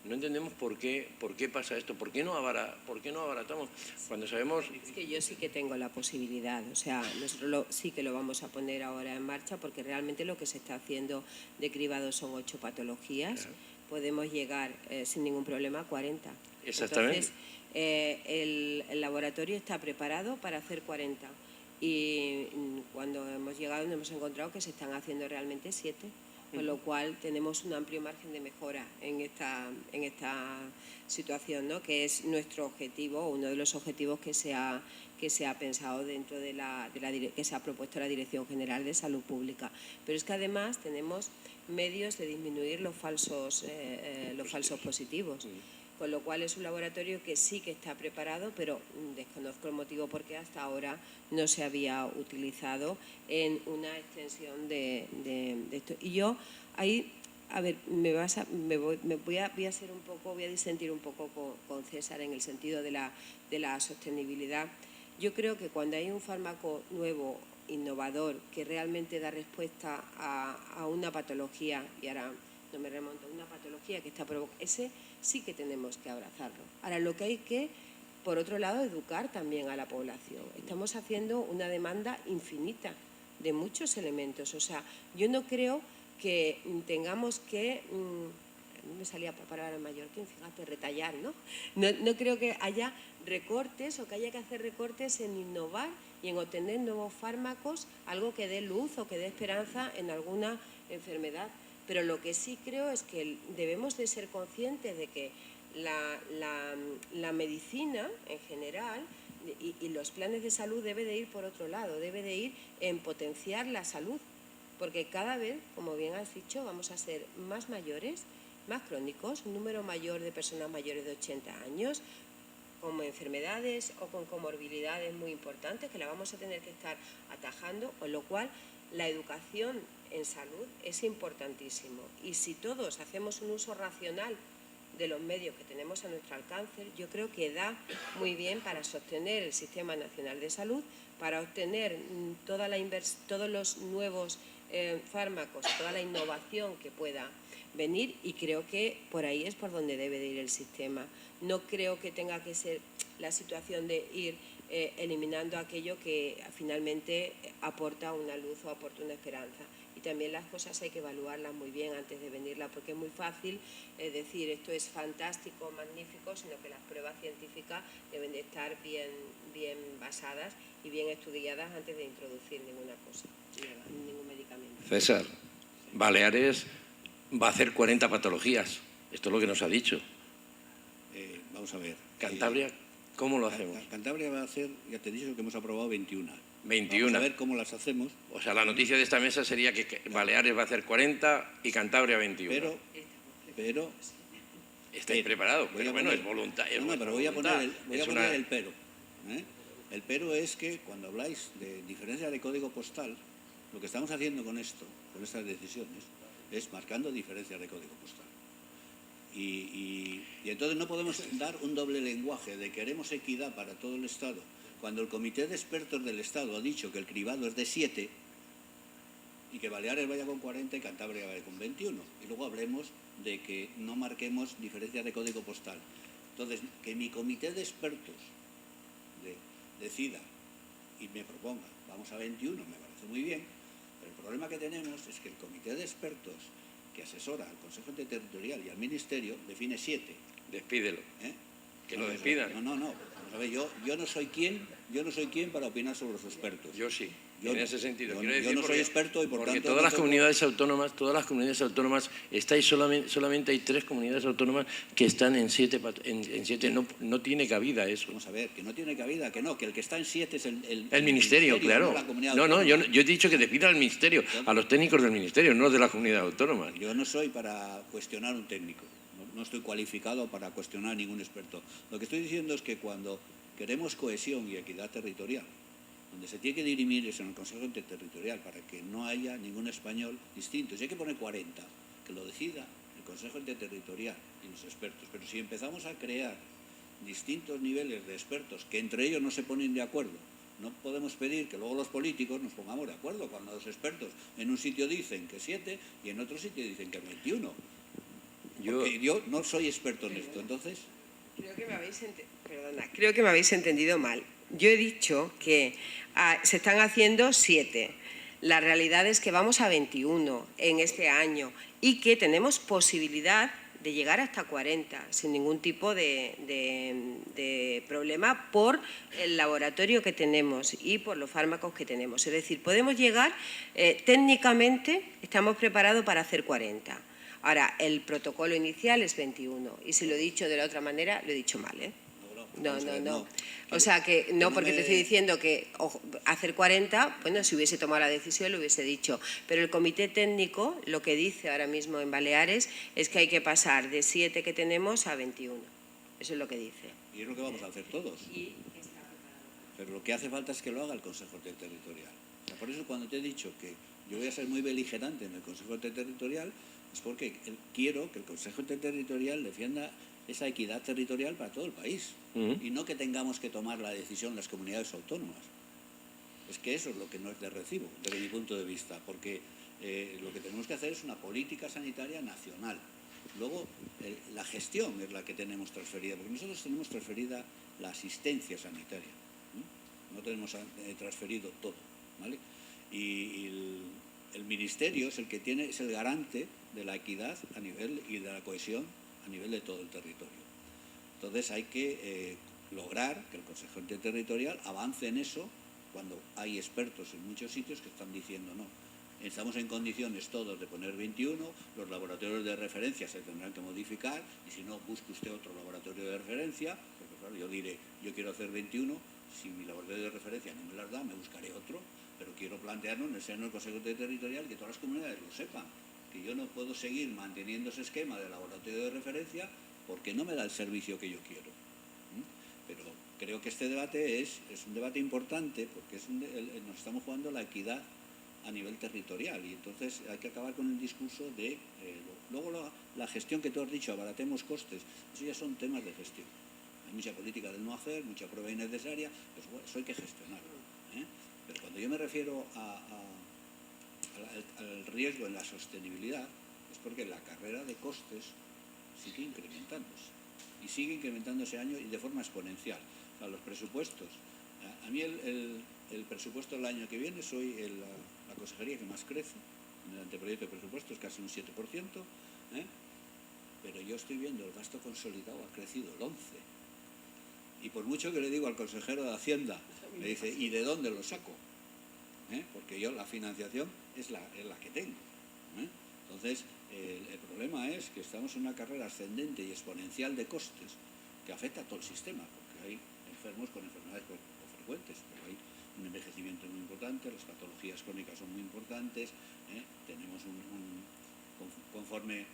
No entendemos por qué pasa esto, por qué no abaratamos cuando sabemos... Es que yo sí que tengo la posibilidad, o sea, nosotros sí que lo vamos a poner ahora en marcha, porque realmente lo que se está haciendo de cribado son 8 patologías, claro. Podemos llegar sin ningún problema a 40. Exactamente. Entonces, el laboratorio está preparado para hacer 40. y cuando hemos llegado nos hemos encontrado que se están haciendo realmente 7, con lo cual tenemos un amplio margen de mejora en esta situación, ¿no? Que es nuestro objetivo, uno de los objetivos que se ha pensado dentro de que se ha propuesto la Dirección General de Salud Pública. Pero es que además tenemos medios de disminuir los falsos positivos. Con lo cual es un laboratorio que sí que está preparado, pero desconozco el motivo por qué hasta ahora no se había utilizado en una extensión de esto. Y yo ahí, a ver, voy a disentir un poco con César en el sentido de la sostenibilidad. Yo creo que cuando hay un fármaco nuevo, innovador, que realmente da respuesta a una patología, y ahora no me remonto, a una patología que está provocando, ese sí que tenemos que abrazarlo. Ahora, lo que hay que, por otro lado, educar también a la población. Estamos haciendo una demanda infinita de muchos elementos. O sea, yo no creo que tengamos que, me salía palabra mallorquín, fíjate, retallar, ¿no? No creo que haya recortes o que haya que hacer recortes en innovar y en obtener nuevos fármacos, algo que dé luz o que dé esperanza en alguna enfermedad. Pero lo que sí creo es que debemos de ser conscientes de que la medicina en general y los planes de salud debe de ir por otro lado, debe de ir en potenciar la salud, porque cada vez, como bien has dicho, vamos a ser más mayores, más crónicos, un número mayor de personas mayores de 80 años, con enfermedades o con comorbilidades muy importantes que la vamos a tener que estar atajando, con lo cual la educación en salud es importantísimo. Y si todos hacemos un uso racional de los medios que tenemos a nuestro alcance, yo creo que da muy bien para sostener el Sistema Nacional de Salud, para obtener todos los nuevos fármacos, toda la innovación que pueda venir, y creo que por ahí es por donde debe de ir el sistema. No creo que tenga que ser la situación de ir eliminando aquello que finalmente aporta una luz o aporta una esperanza. Y también las cosas hay que evaluarlas muy bien antes de venirlas, porque es muy fácil decir esto es fantástico, magnífico, sino que las pruebas científicas deben de estar bien basadas y bien estudiadas antes de introducir ninguna cosa, ningún medicamento. César, Baleares va a hacer 40 patologías. Esto es lo que nos ha dicho. Vamos a ver. Cantabria, ¿cómo lo hacemos? Cantabria va a hacer, ya te he dicho que hemos aprobado 21. 21. Vamos a ver cómo las hacemos. O sea, la noticia de esta mesa sería que Baleares va a hacer 40 y Cantabria 21. Pero ¿estáis preparados? Pero bueno, es voluntad. Pero voy a poner el pero. El pero es que cuando habláis de diferencia de código postal, lo que estamos haciendo con esto, con estas decisiones, es marcando diferencias de código postal. Y entonces no podemos dar un doble lenguaje de queremos equidad para todo el Estado, cuando el Comité de Expertos del Estado ha dicho que el cribado es de 7 y que Baleares vaya con 40 y Cantabria vaya con 21. Y luego hablemos de que no marquemos diferencias de código postal. Entonces, que mi Comité de Expertos decida y me proponga, vamos a 21, me parece muy bien, pero el problema que tenemos es que el Comité de Expertos que asesora al Consejo Interterritorial y al Ministerio define 7. Despídelo. Que lo despidan. No. A ver, yo no soy quien para opinar sobre los expertos. Yo sí. En ese sentido. Yo no soy experto y por tanto... Porque todas las comunidades autónomas, estáis solamente hay 3 comunidades autónomas que están en 7, no tiene cabida eso. Vamos a ver, que no tiene cabida, que el que está en 7 es el ministerio, claro. No, yo he dicho que despidan al ministerio, a los técnicos del ministerio, no de la comunidad autónoma. Yo no soy para cuestionar un técnico, no estoy cualificado para cuestionar a ningún experto. Lo que estoy diciendo es que cuando queremos cohesión y equidad territorial, donde se tiene que dirimir es en el Consejo Interterritorial para que no haya ningún español distinto. Si hay que poner 40, que lo decida el Consejo Interterritorial y los expertos. Pero si empezamos a crear distintos niveles de expertos que entre ellos no se ponen de acuerdo, no podemos pedir que luego los políticos nos pongamos de acuerdo cuando los expertos en un sitio dicen que 7 y en otro sitio dicen que 21. Porque yo no soy experto en esto, entonces... Creo que me habéis entendido mal. Yo he dicho que se están haciendo 7. La realidad es que vamos a 21 en este año y que tenemos posibilidad de llegar hasta 40 sin ningún tipo de problema por el laboratorio que tenemos y por los fármacos que tenemos. Es decir, podemos llegar, técnicamente estamos preparados para hacer 40. Ahora, el protocolo inicial es 21 y si lo he dicho de la otra manera, lo he dicho mal, ¿eh? No. O sea, que no, porque te estoy diciendo que hacer 40, bueno, si hubiese tomado la decisión lo hubiese dicho, pero el comité técnico lo que dice ahora mismo en Baleares es que hay que pasar de 7 que tenemos a 21. Eso es lo que dice. Y es lo que vamos a hacer todos. Pero lo que hace falta es que lo haga el Consejo Territorial. O sea, por eso cuando te he dicho que yo voy a ser muy beligerante en el Consejo Territorial, es porque quiero que el Consejo Territorial defienda esa equidad territorial para todo el país. Y no que tengamos que tomar la decisión las comunidades autónomas. Es que eso es lo que no es de recibo, desde mi punto de vista, porque lo que tenemos que hacer es una política sanitaria nacional. Luego, la gestión es la que tenemos transferida, porque nosotros tenemos transferida la asistencia sanitaria. No tenemos transferido todo, ¿vale? Y el Ministerio es el que es el garante de la equidad a nivel y de la cohesión a nivel de todo el territorio. Entonces hay que lograr que el Consejo Interterritorial avance en eso cuando hay expertos en muchos sitios que están diciendo no. Estamos en condiciones todos de poner 21, los laboratorios de referencia se tendrán que modificar y si no, busque usted otro laboratorio de referencia, porque claro, yo diré, yo quiero hacer 21, si mi laboratorio de referencia no me las da, me buscaré otro, pero quiero plantearlo en el seno del Consejo Territorial y que todas las comunidades lo sepan, que yo no puedo seguir manteniendo ese esquema de laboratorio de referencia porque no me da el servicio que yo quiero. Pero creo que este debate es un debate importante porque nos estamos jugando la equidad a nivel territorial y entonces hay que acabar con el discurso de... luego la gestión que tú has dicho, abaratemos costes, eso ya son temas de gestión. Hay mucha política del no hacer, mucha prueba innecesaria, pues bueno, eso hay que gestionarlo. Pero cuando yo me refiero al riesgo en la sostenibilidad, es porque la carrera de costes sigue incrementándose. Y sigue incrementándose año y de forma exponencial. O sea, los presupuestos. A mí el presupuesto del año que viene soy la consejería que más crece. En el anteproyecto de presupuestos casi un 7%. Pero yo estoy viendo el gasto consolidado ha crecido el 11%. Y por mucho que le digo al consejero de Hacienda, me dice, ¿y de dónde lo saco? Porque yo la financiación es la que tengo. Entonces, el problema es que estamos en una carrera ascendente y exponencial de costes que afecta a todo el sistema, porque hay enfermos con enfermedades frecuentes, pero hay un envejecimiento muy importante, las patologías crónicas son muy importantes, tenemos conforme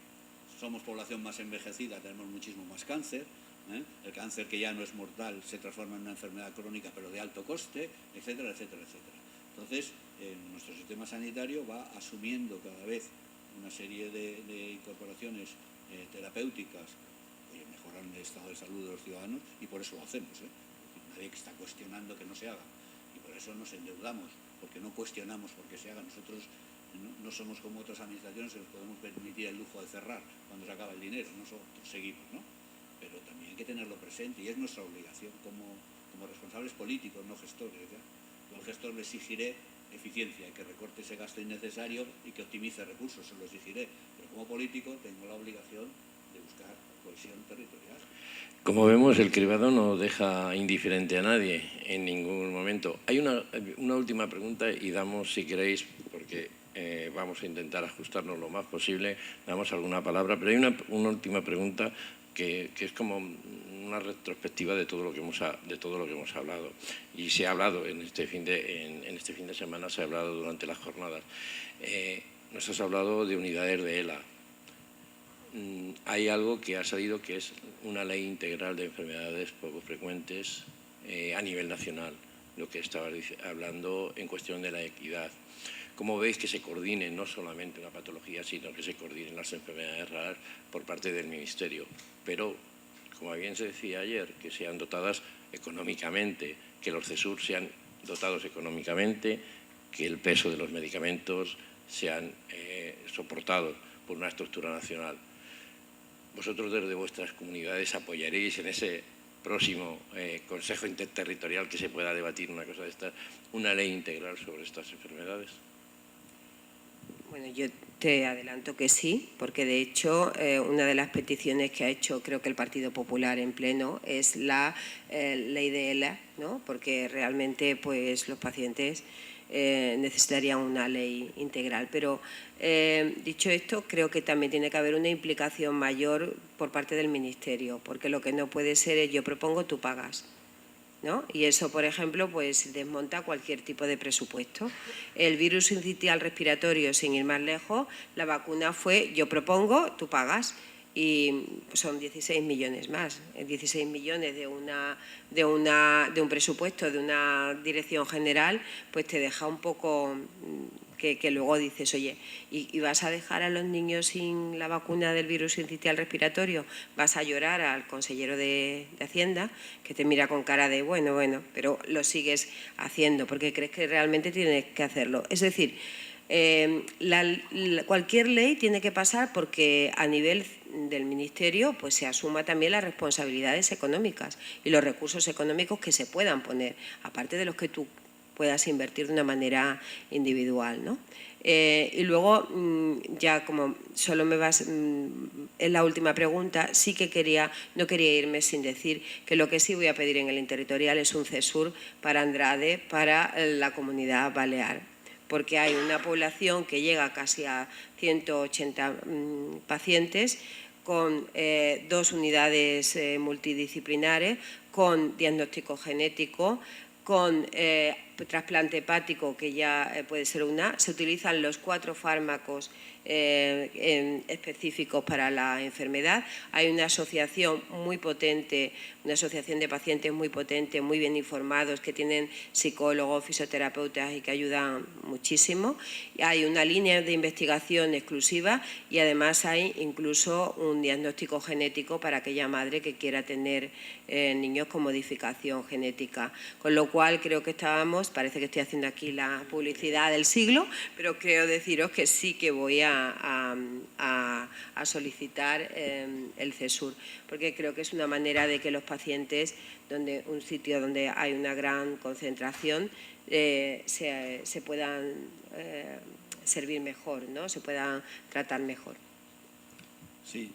somos población más envejecida, tenemos muchísimo más cáncer, el cáncer que ya no es mortal se transforma en una enfermedad crónica pero de alto coste, etcétera, etcétera, etcétera. Entonces, nuestro sistema sanitario va asumiendo cada vez una serie de incorporaciones terapéuticas que mejoran el estado de salud de los ciudadanos y por eso lo hacemos. Nadie está cuestionando que no se haga y por eso nos endeudamos, porque no cuestionamos porque se haga. Nosotros no somos como otras administraciones que nos podemos permitir el lujo de cerrar cuando se acaba el dinero, nosotros seguimos, ¿no? Pero también hay que tenerlo presente y es nuestra obligación como responsables políticos, no gestores. Yo al gestor le exigiré eficiencia y que recorte ese gasto innecesario y que optimice recursos, se lo exigiré. Pero como político tengo la obligación de buscar cohesión territorial. Como vemos, el cribado no deja indiferente a nadie en ningún momento. Hay una última pregunta y damos, si queréis, porque vamos a intentar ajustarnos lo más posible, damos alguna palabra, pero hay una última pregunta que es como una retrospectiva de todo lo que hemos hablado. Y se ha hablado en este fin de semana, se ha hablado durante las jornadas. Nos has hablado de unidades de ELA. Hay algo que ha salido que es una ley integral de enfermedades poco frecuentes a nivel nacional, lo que estabas hablando en cuestión de la equidad. ¿Cómo veis que se coordine no solamente una patología, sino que se coordinen las enfermedades raras por parte del Ministerio? Pero, como bien se decía ayer, que sean dotadas económicamente, que los CESUR sean dotados económicamente, que el peso de los medicamentos sean soportados por una estructura nacional. Vosotros desde vuestras comunidades apoyaréis en ese próximo Consejo Interterritorial que se pueda debatir una cosa de estas, una ley integral sobre estas enfermedades. Bueno, yo te adelanto que sí, porque de hecho una de las peticiones que ha hecho creo que el Partido Popular en pleno es la ley de ELA, ¿no? Porque realmente pues los pacientes necesitarían una ley integral. Pero dicho esto, creo que también tiene que haber una implicación mayor por parte del Ministerio, porque lo que no puede ser es yo propongo, tú pagas, ¿no? Y eso, por ejemplo, pues desmonta cualquier tipo de presupuesto. El virus sincitial respiratorio, sin ir más lejos, la vacuna fue yo propongo, tú pagas, y son 16 millones más. 16 millones de un presupuesto de una dirección general, pues te deja un poco que luego dices, oye, ¿y vas a dejar a los niños sin la vacuna del virus sincitial respiratorio? ¿Vas a llorar al consejero de Hacienda, que te mira con cara de bueno, pero lo sigues haciendo porque crees que realmente tienes que hacerlo? Es decir, cualquier ley tiene que pasar porque a nivel del Ministerio pues se asuma también las responsabilidades económicas y los recursos económicos que se puedan poner, aparte de los que tú puedas invertir de una manera individual, ¿no? Y luego, ya como solo me vas, es la última pregunta, sí que no quería irme sin decir que lo que sí voy a pedir en el interterritorial es un CESUR para Andrade, para la comunidad balear, porque hay una población que llega casi a 180 pacientes con 2 unidades multidisciplinares, con diagnóstico genético, con trasplante hepático, que ya puede ser se utilizan los 4 fármacos específicos para la enfermedad. Hay una asociación muy potente, una asociación de pacientes muy potente, muy bien informados, que tienen psicólogos, fisioterapeutas y que ayudan muchísimo. Hay una línea de investigación exclusiva y además hay incluso un diagnóstico genético para aquella madre que quiera tener niños con modificación genética. Con lo cual creo que parece que estoy haciendo aquí la publicidad del siglo, pero creo deciros que sí que voy a solicitar el CESUR, porque creo que es una manera de que los pacientes, un sitio donde hay una gran concentración, se puedan servir mejor, ¿no? Se puedan tratar mejor. Sí,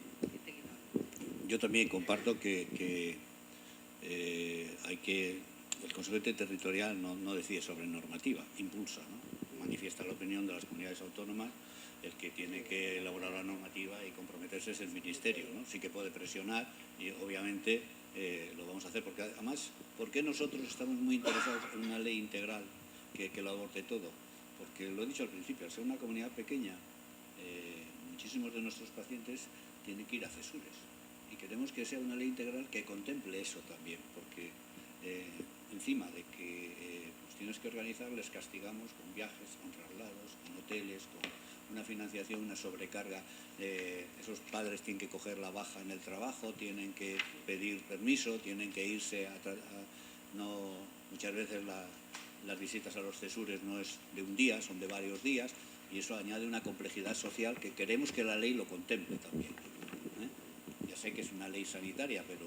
yo también comparto que el Consejo Territorial no decide sobre normativa, impulsa, ¿no? Manifiesta la opinión de las comunidades autónomas. El que tiene que elaborar la normativa y comprometerse es el Ministerio, ¿no? Sí que puede presionar y obviamente lo vamos a hacer, porque además, ¿por qué nosotros estamos muy interesados en una ley integral que lo aborde todo? Porque lo he dicho al principio, al ser una comunidad pequeña, muchísimos de nuestros pacientes tienen que ir a CESURes y queremos que sea una ley integral que contemple eso también, porque encima de que pues tienes que organizar, les castigamos con viajes, con traslados, con hoteles, con una financiación, una sobrecarga. Esos padres tienen que coger la baja en el trabajo, tienen que pedir permiso, tienen que irse muchas veces las visitas a los CESURes no es de un día, son de varios días, y eso añade una complejidad social que queremos que la ley lo contemple también. Ya sé que es una ley sanitaria, pero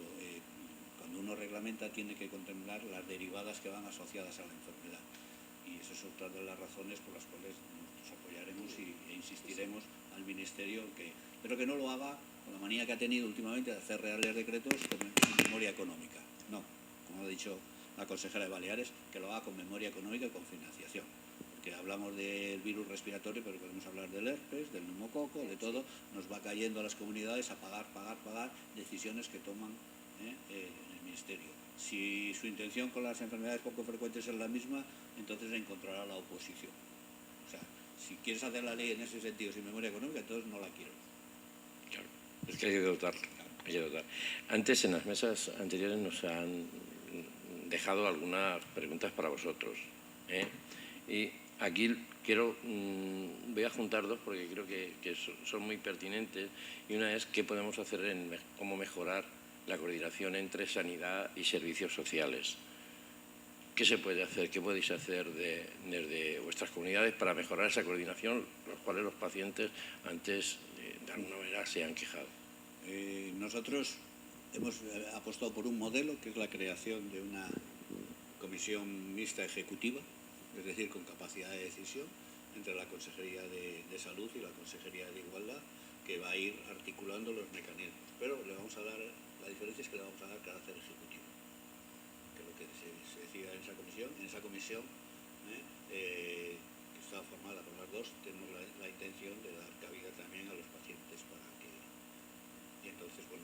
cuando uno reglamenta tiene que contemplar las derivadas que van asociadas a la enfermedad. Y esa es otra de las razones por las cuales nos apoyaremos e insistiremos al Ministerio, pero que no lo haga con la manía que ha tenido últimamente de hacer reales decretos con memoria económica. No, como ha dicho la consejera de Baleares, que lo haga con memoria económica y con financiación. Porque hablamos del virus respiratorio, pero podemos hablar del herpes, del neumococo, de todo. Nos va cayendo a las comunidades a pagar decisiones que toman en el Ministerio. Si su intención con las enfermedades poco frecuentes es la misma, entonces encontrará la oposición. O sea, si quieres hacer la ley en ese sentido sin memoria económica, entonces no la quiero. Claro, es que hay que dotar. Hay que dotar. Antes, en las mesas anteriores, nos han dejado algunas preguntas para vosotros, y aquí voy a juntar dos porque creo que son muy pertinentes, y una es qué podemos hacer cómo mejorar la coordinación entre sanidad y servicios sociales. ¿Qué se puede hacer? ¿Qué podéis hacer desde vuestras comunidades para mejorar esa coordinación, los cuales los pacientes antes de alguna manera se han quejado? Nosotros hemos apostado por un modelo que es la creación de una comisión mixta ejecutiva, es decir, con capacidad de decisión, entre la Consejería de Salud y la Consejería de Igualdad, que va a ir articulando los mecanismos. Pero le vamos a dar, la diferencia es que le vamos a dar carácter ejecutivo, que es lo que se decida en esa comisión, que está formada por las dos, tenemos la intención de dar cabida también a los pacientes para que... Y entonces, bueno,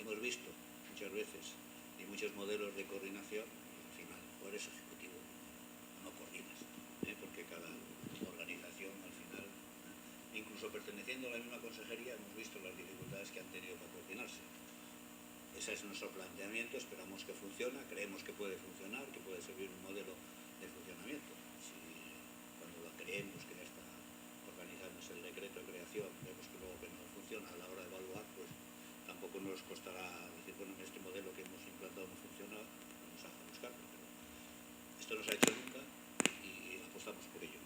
hemos visto muchas veces y muchos modelos de coordinación, y al final, por eso ejecutivo no coordinas, porque cada organización al final, incluso perteneciendo a la misma consejería, hemos visto las dificultades que han tenido para coordinarse. Ese es nuestro planteamiento, esperamos que funcione, creemos que puede funcionar, que puede servir un modelo de funcionamiento. Si cuando lo creemos que ya está organizándose el decreto de creación, vemos que luego que no funciona a la hora de evaluar, pues tampoco nos costará decir, bueno, en este modelo que hemos implantado no funciona, vamos a buscarlo. Pero esto no se ha hecho nunca y apostamos por ello.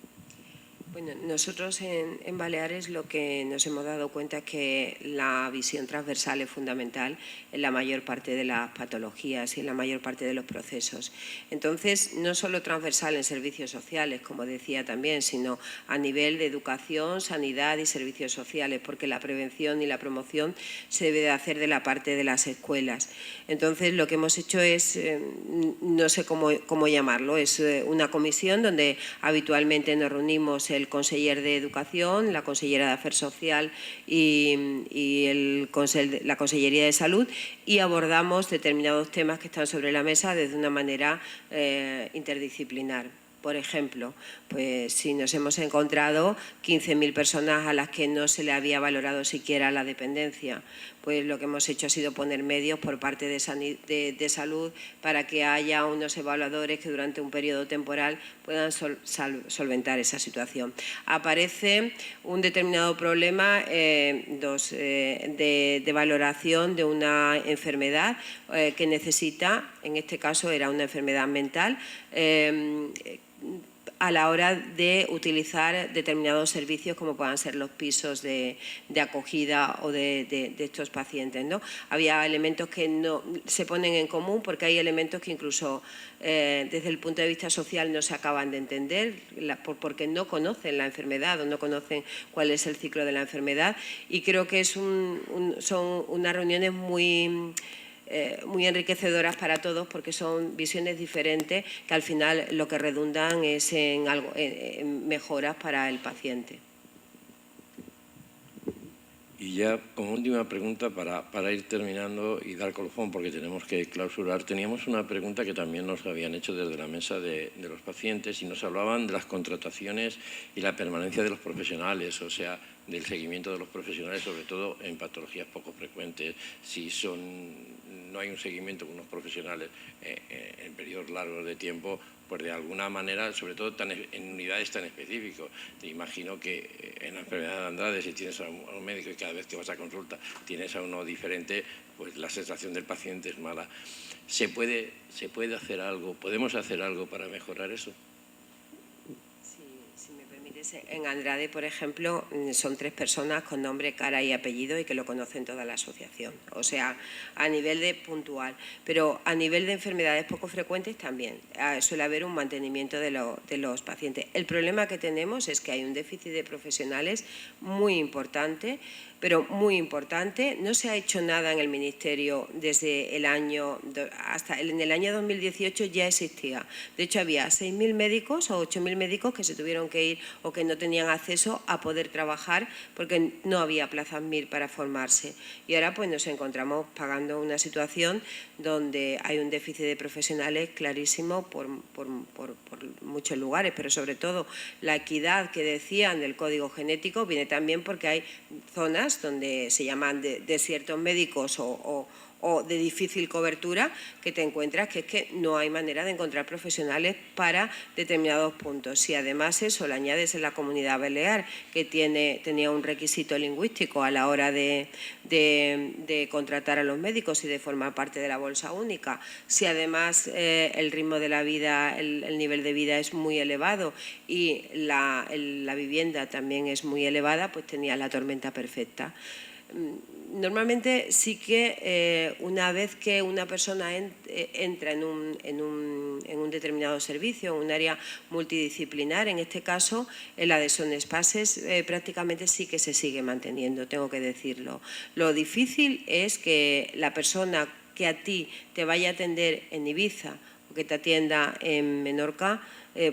Bueno, nosotros en Baleares lo que nos hemos dado cuenta es que la visión transversal es fundamental en la mayor parte de las patologías y en la mayor parte de los procesos. Entonces, no solo transversal en servicios sociales, como decía también, sino a nivel de educación, sanidad y servicios sociales, porque la prevención y la promoción se debe de hacer de la parte de las escuelas. Entonces, lo que hemos hecho es, no sé cómo llamarlo, es una comisión donde habitualmente nos reunimos el conseller de Educación, la consellera de Afers Social y la Consellería de Salud, y abordamos determinados temas que están sobre la mesa desde una manera interdisciplinar. Por ejemplo, pues si nos hemos encontrado 15.000 personas a las que no se le había valorado siquiera la dependencia, pues lo que hemos hecho ha sido poner medios por parte de salud para que haya unos evaluadores que durante un periodo temporal puedan solventar esa situación. Aparece un determinado problema de valoración de una enfermedad que necesita, en este caso era una enfermedad mental, a la hora de utilizar determinados servicios como puedan ser los pisos de acogida o de estos pacientes, ¿no? Había elementos que no se ponen en común porque hay elementos que incluso desde el punto de vista social no se acaban de entender porque no conocen la enfermedad o no conocen cuál es el ciclo de la enfermedad, y creo que son unas reuniones muy enriquecedoras para todos porque son visiones diferentes que al final lo que redundan es en mejoras para el paciente. Y ya como última pregunta para ir terminando y dar colofón porque tenemos que clausurar, teníamos una pregunta que también nos habían hecho desde la mesa de los pacientes y nos hablaban de las contrataciones y la permanencia de los profesionales, o sea, del seguimiento de los profesionales, sobre todo en patologías poco frecuentes. Si no hay un seguimiento con unos profesionales en periodos largos de tiempo, pues de alguna manera, sobre todo en unidades tan específicas. Te imagino que en la enfermedad de Andrade, si tienes a un médico y cada vez que vas a consulta tienes a uno diferente, pues la sensación del paciente es mala. ¿Se puede hacer algo? ¿Podemos hacer algo para mejorar eso? Si me permites, en Andrade, por ejemplo, son 3 personas con nombre, cara y apellido y que lo conocen toda la asociación. O sea, a nivel de puntual. Pero a nivel de enfermedades poco frecuentes también suele haber un mantenimiento de los pacientes. El problema que tenemos es que hay un déficit de profesionales muy importante, pero muy importante. No se ha hecho nada en el Ministerio desde el año, en el año 2018 ya existía. De hecho, había 6.000 médicos o 8.000 médicos que se tuvieron que ir o que no tenían acceso a poder trabajar porque no había plazas MIR para formarse. Y ahora pues nos encontramos pagando una situación donde hay un déficit de profesionales clarísimo por muchos lugares, pero sobre todo la equidad que decían del código genético viene también porque hay zonas donde se llaman desiertos médicos o de difícil cobertura, que te encuentras que es que no hay manera de encontrar profesionales para determinados puntos. Si además eso le añades en la Comunidad Balear, que tenía un requisito lingüístico a la hora de contratar a los médicos y de formar parte de la bolsa única, si además el ritmo de la vida, el nivel de vida es muy elevado y la vivienda también es muy elevada, pues tenía la tormenta perfecta. Normalmente sí que una vez que una persona entra en un determinado servicio, en un área multidisciplinar, en este caso en la de Son Espases, prácticamente sí que se sigue manteniendo, tengo que decirlo. Lo difícil es que la persona que a ti te vaya a atender en Ibiza o que te atienda en Menorca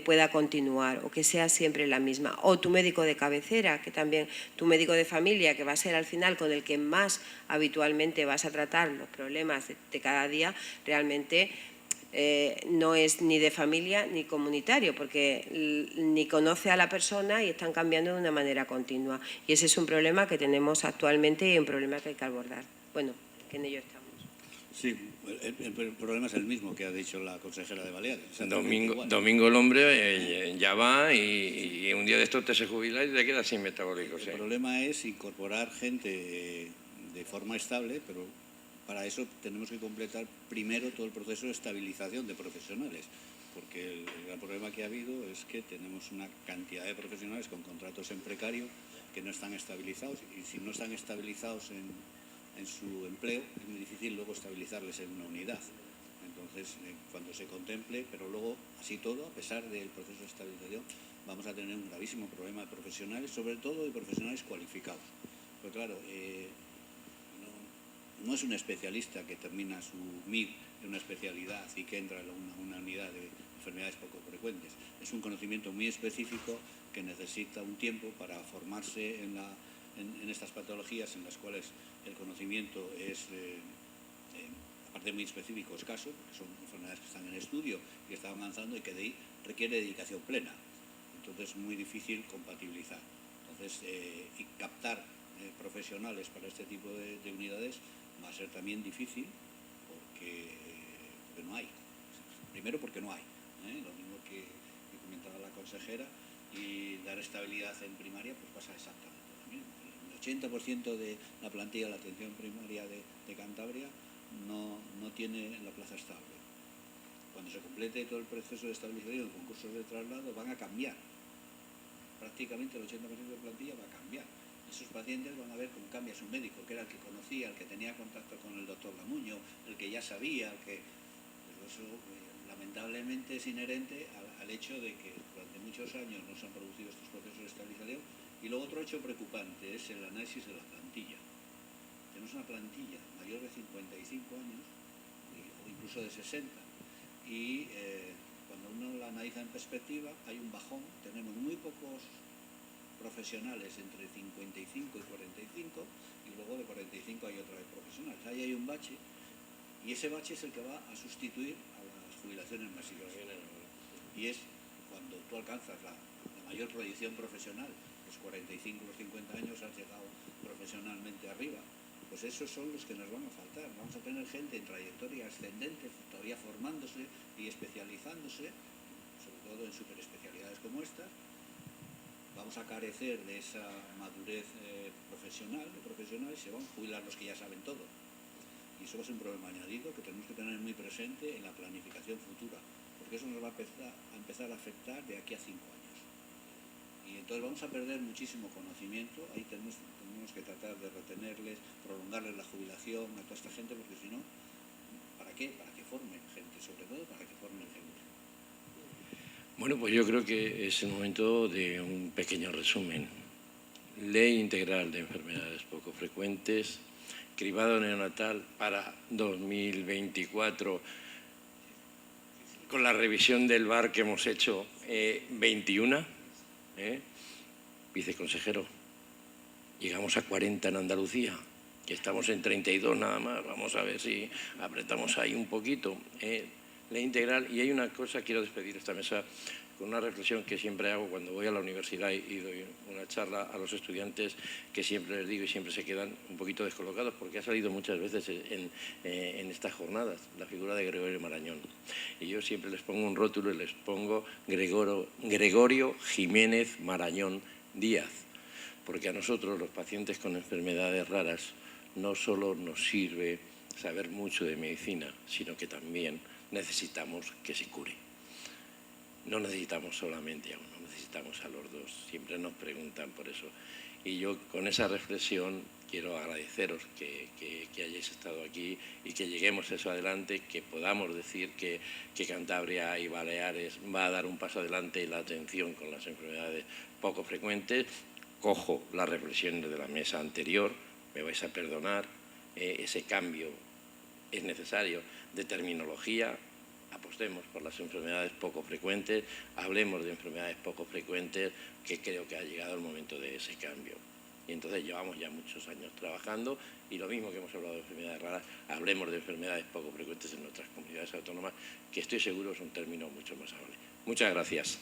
pueda continuar, o que sea siempre la misma. O tu médico de cabecera, que también tu médico de familia, que va a ser al final con el que más habitualmente vas a tratar los problemas de cada día, realmente no es ni de familia ni comunitario, porque ni conoce a la persona y están cambiando de una manera continua. Y ese es un problema que tenemos actualmente y un problema que hay que abordar. Bueno, que en ello estamos. Sí, el problema es el mismo que ha dicho la consejera de Baleares. Domingo el hombre ya va y un día de estos te se jubila y te quedas sin metabólicos. El problema es incorporar gente de forma estable, pero para eso tenemos que completar primero todo el proceso de estabilización de profesionales, porque el gran problema que ha habido es que tenemos una cantidad de profesionales con contratos en precario que no están estabilizados, y si no están estabilizados en su empleo, es muy difícil luego estabilizarles en una unidad. Entonces, cuando se contemple, pero luego, así todo, a pesar del proceso de estabilización, vamos a tener un gravísimo problema de profesionales, sobre todo de profesionales cualificados. Pero claro, no es un especialista que termina su MIR en una especialidad y que entra en una unidad de enfermedades poco frecuentes. Es un conocimiento muy específico que necesita un tiempo para formarse en estas patologías en las cuales el conocimiento es, aparte muy específico, escaso, porque son enfermedades que están en estudio y que están avanzando y que de ahí requiere dedicación plena. Entonces es muy difícil compatibilizar. Entonces, y captar profesionales para este tipo de unidades va a ser también difícil porque no hay. Primero porque no hay, lo mismo que comentaba la consejera, y dar estabilidad en primaria pues pasa exactamente lo mismo. El 80% de la plantilla de la atención primaria de Cantabria no tiene la plaza estable. Cuando se complete todo el proceso de estabilización, concursos de traslado van a cambiar. Prácticamente el 80% de la plantilla va a cambiar. Esos pacientes van a ver cómo cambia su médico, que era el que conocía, el que tenía contacto con el doctor Lamuño, el que ya sabía, que eso lamentablemente es inherente al hecho de que durante muchos años no se han producido estos procesos de estabilización. Y luego otro hecho preocupante es el análisis de la plantilla. Tenemos una plantilla mayor de 55 años o incluso de 60 y cuando uno la analiza en perspectiva hay un bajón, tenemos muy pocos profesionales entre 55 y 45 y luego de 45 hay otra vez profesionales. Ahí hay un bache y ese bache es el que va a sustituir a las jubilaciones masivas. Y es cuando tú alcanzas la mayor proyección profesional, los 45, los 50 años has llegado profesionalmente arriba, pues esos son los que nos van a faltar. Vamos a tener gente en trayectoria ascendente, todavía formándose y especializándose, sobre todo en superespecialidades como esta. Vamos a carecer de esa madurez profesional, de profesionales, se van a jubilar los que ya saben todo. Y eso va a ser un problema añadido que tenemos que tener muy presente en la planificación futura, porque eso nos va a empezar a afectar de aquí a 5 años. Y entonces vamos a perder muchísimo conocimiento. Ahí tenemos que tratar de retenerles, prolongarles la jubilación a toda esta gente, porque si no, ¿para qué? Para que formen gente, sobre todo para que formen gente. Bueno, pues yo creo que es el momento de un pequeño resumen. Ley Integral de Enfermedades Poco Frecuentes, cribado neonatal para 2024, con la revisión del VAR que hemos hecho, 21, viceconsejero, llegamos a 40 en Andalucía, que estamos en 32 nada más, vamos a ver si apretamos ahí un poquito. Ley Integral, y hay una cosa, quiero despedir esta mesa con una reflexión que siempre hago cuando voy a la universidad y doy una charla a los estudiantes, que siempre les digo y siempre se quedan un poquito descolocados porque ha salido muchas veces en estas jornadas la figura de Gregorio Marañón. Y yo siempre les pongo un rótulo y les pongo Gregorio Jiménez Marañón Díaz, porque a nosotros, los pacientes con enfermedades raras, no solo nos sirve saber mucho de medicina, sino que también necesitamos que se cure. No necesitamos solamente a uno, necesitamos a los dos. Siempre nos preguntan por eso. Y yo con esa reflexión quiero agradeceros que hayáis estado aquí y que lleguemos a eso adelante, que podamos decir que Cantabria y Baleares va a dar un paso adelante en la atención con las enfermedades poco frecuentes. Cojo las reflexiones de la mesa anterior, me vais a perdonar, ese cambio es necesario de terminología. Apostemos por las enfermedades poco frecuentes, hablemos de enfermedades poco frecuentes, que creo que ha llegado el momento de ese cambio. Y entonces llevamos ya muchos años trabajando y lo mismo que hemos hablado de enfermedades raras, hablemos de enfermedades poco frecuentes en nuestras comunidades autónomas, que estoy seguro es un término mucho más amable. Muchas gracias.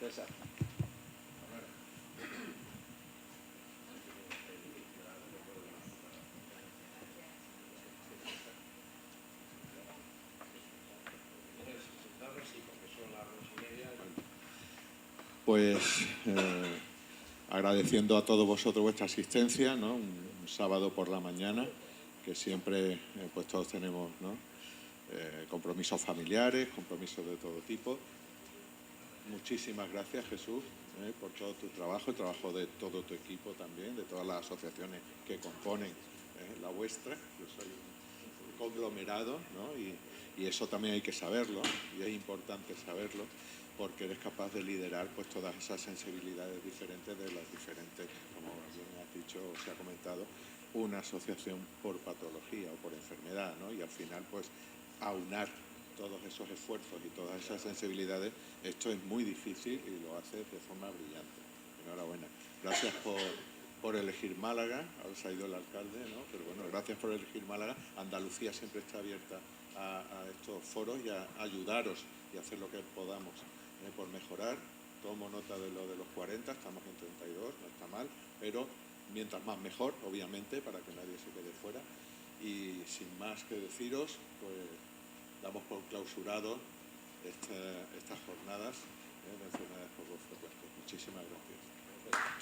César. Pues agradeciendo a todos vosotros vuestra asistencia, ¿no? Un sábado por la mañana, que siempre pues todos tenemos, ¿no? Compromisos familiares, compromisos de todo tipo. Muchísimas gracias, Jesús, por todo tu trabajo, el trabajo de todo tu equipo también, de todas las asociaciones que componen la vuestra. Yo soy un conglomerado, ¿no? Y eso también hay que saberlo, y es importante saberlo, porque eres capaz de liderar pues todas esas sensibilidades diferentes de las diferentes, como bien has dicho o se ha comentado, una asociación por patología o por enfermedad, ¿no? Y al final pues aunar todos esos esfuerzos y todas esas sensibilidades, esto es muy difícil y lo haces de forma brillante. Enhorabuena. Gracias por elegir Málaga. Ahora se ha ido el alcalde, ¿no? Pero bueno, gracias por elegir Málaga. Andalucía siempre está abierta a estos foros y a ayudaros y hacer lo que podamos por mejorar. Tomo nota de lo de los 40, estamos en 32, no está mal, pero mientras más mejor, obviamente, para que nadie se quede fuera. Y sin más que deciros, pues damos por clausurado estas jornadas de enfermedades poco frecuentes. Muchísimas gracias.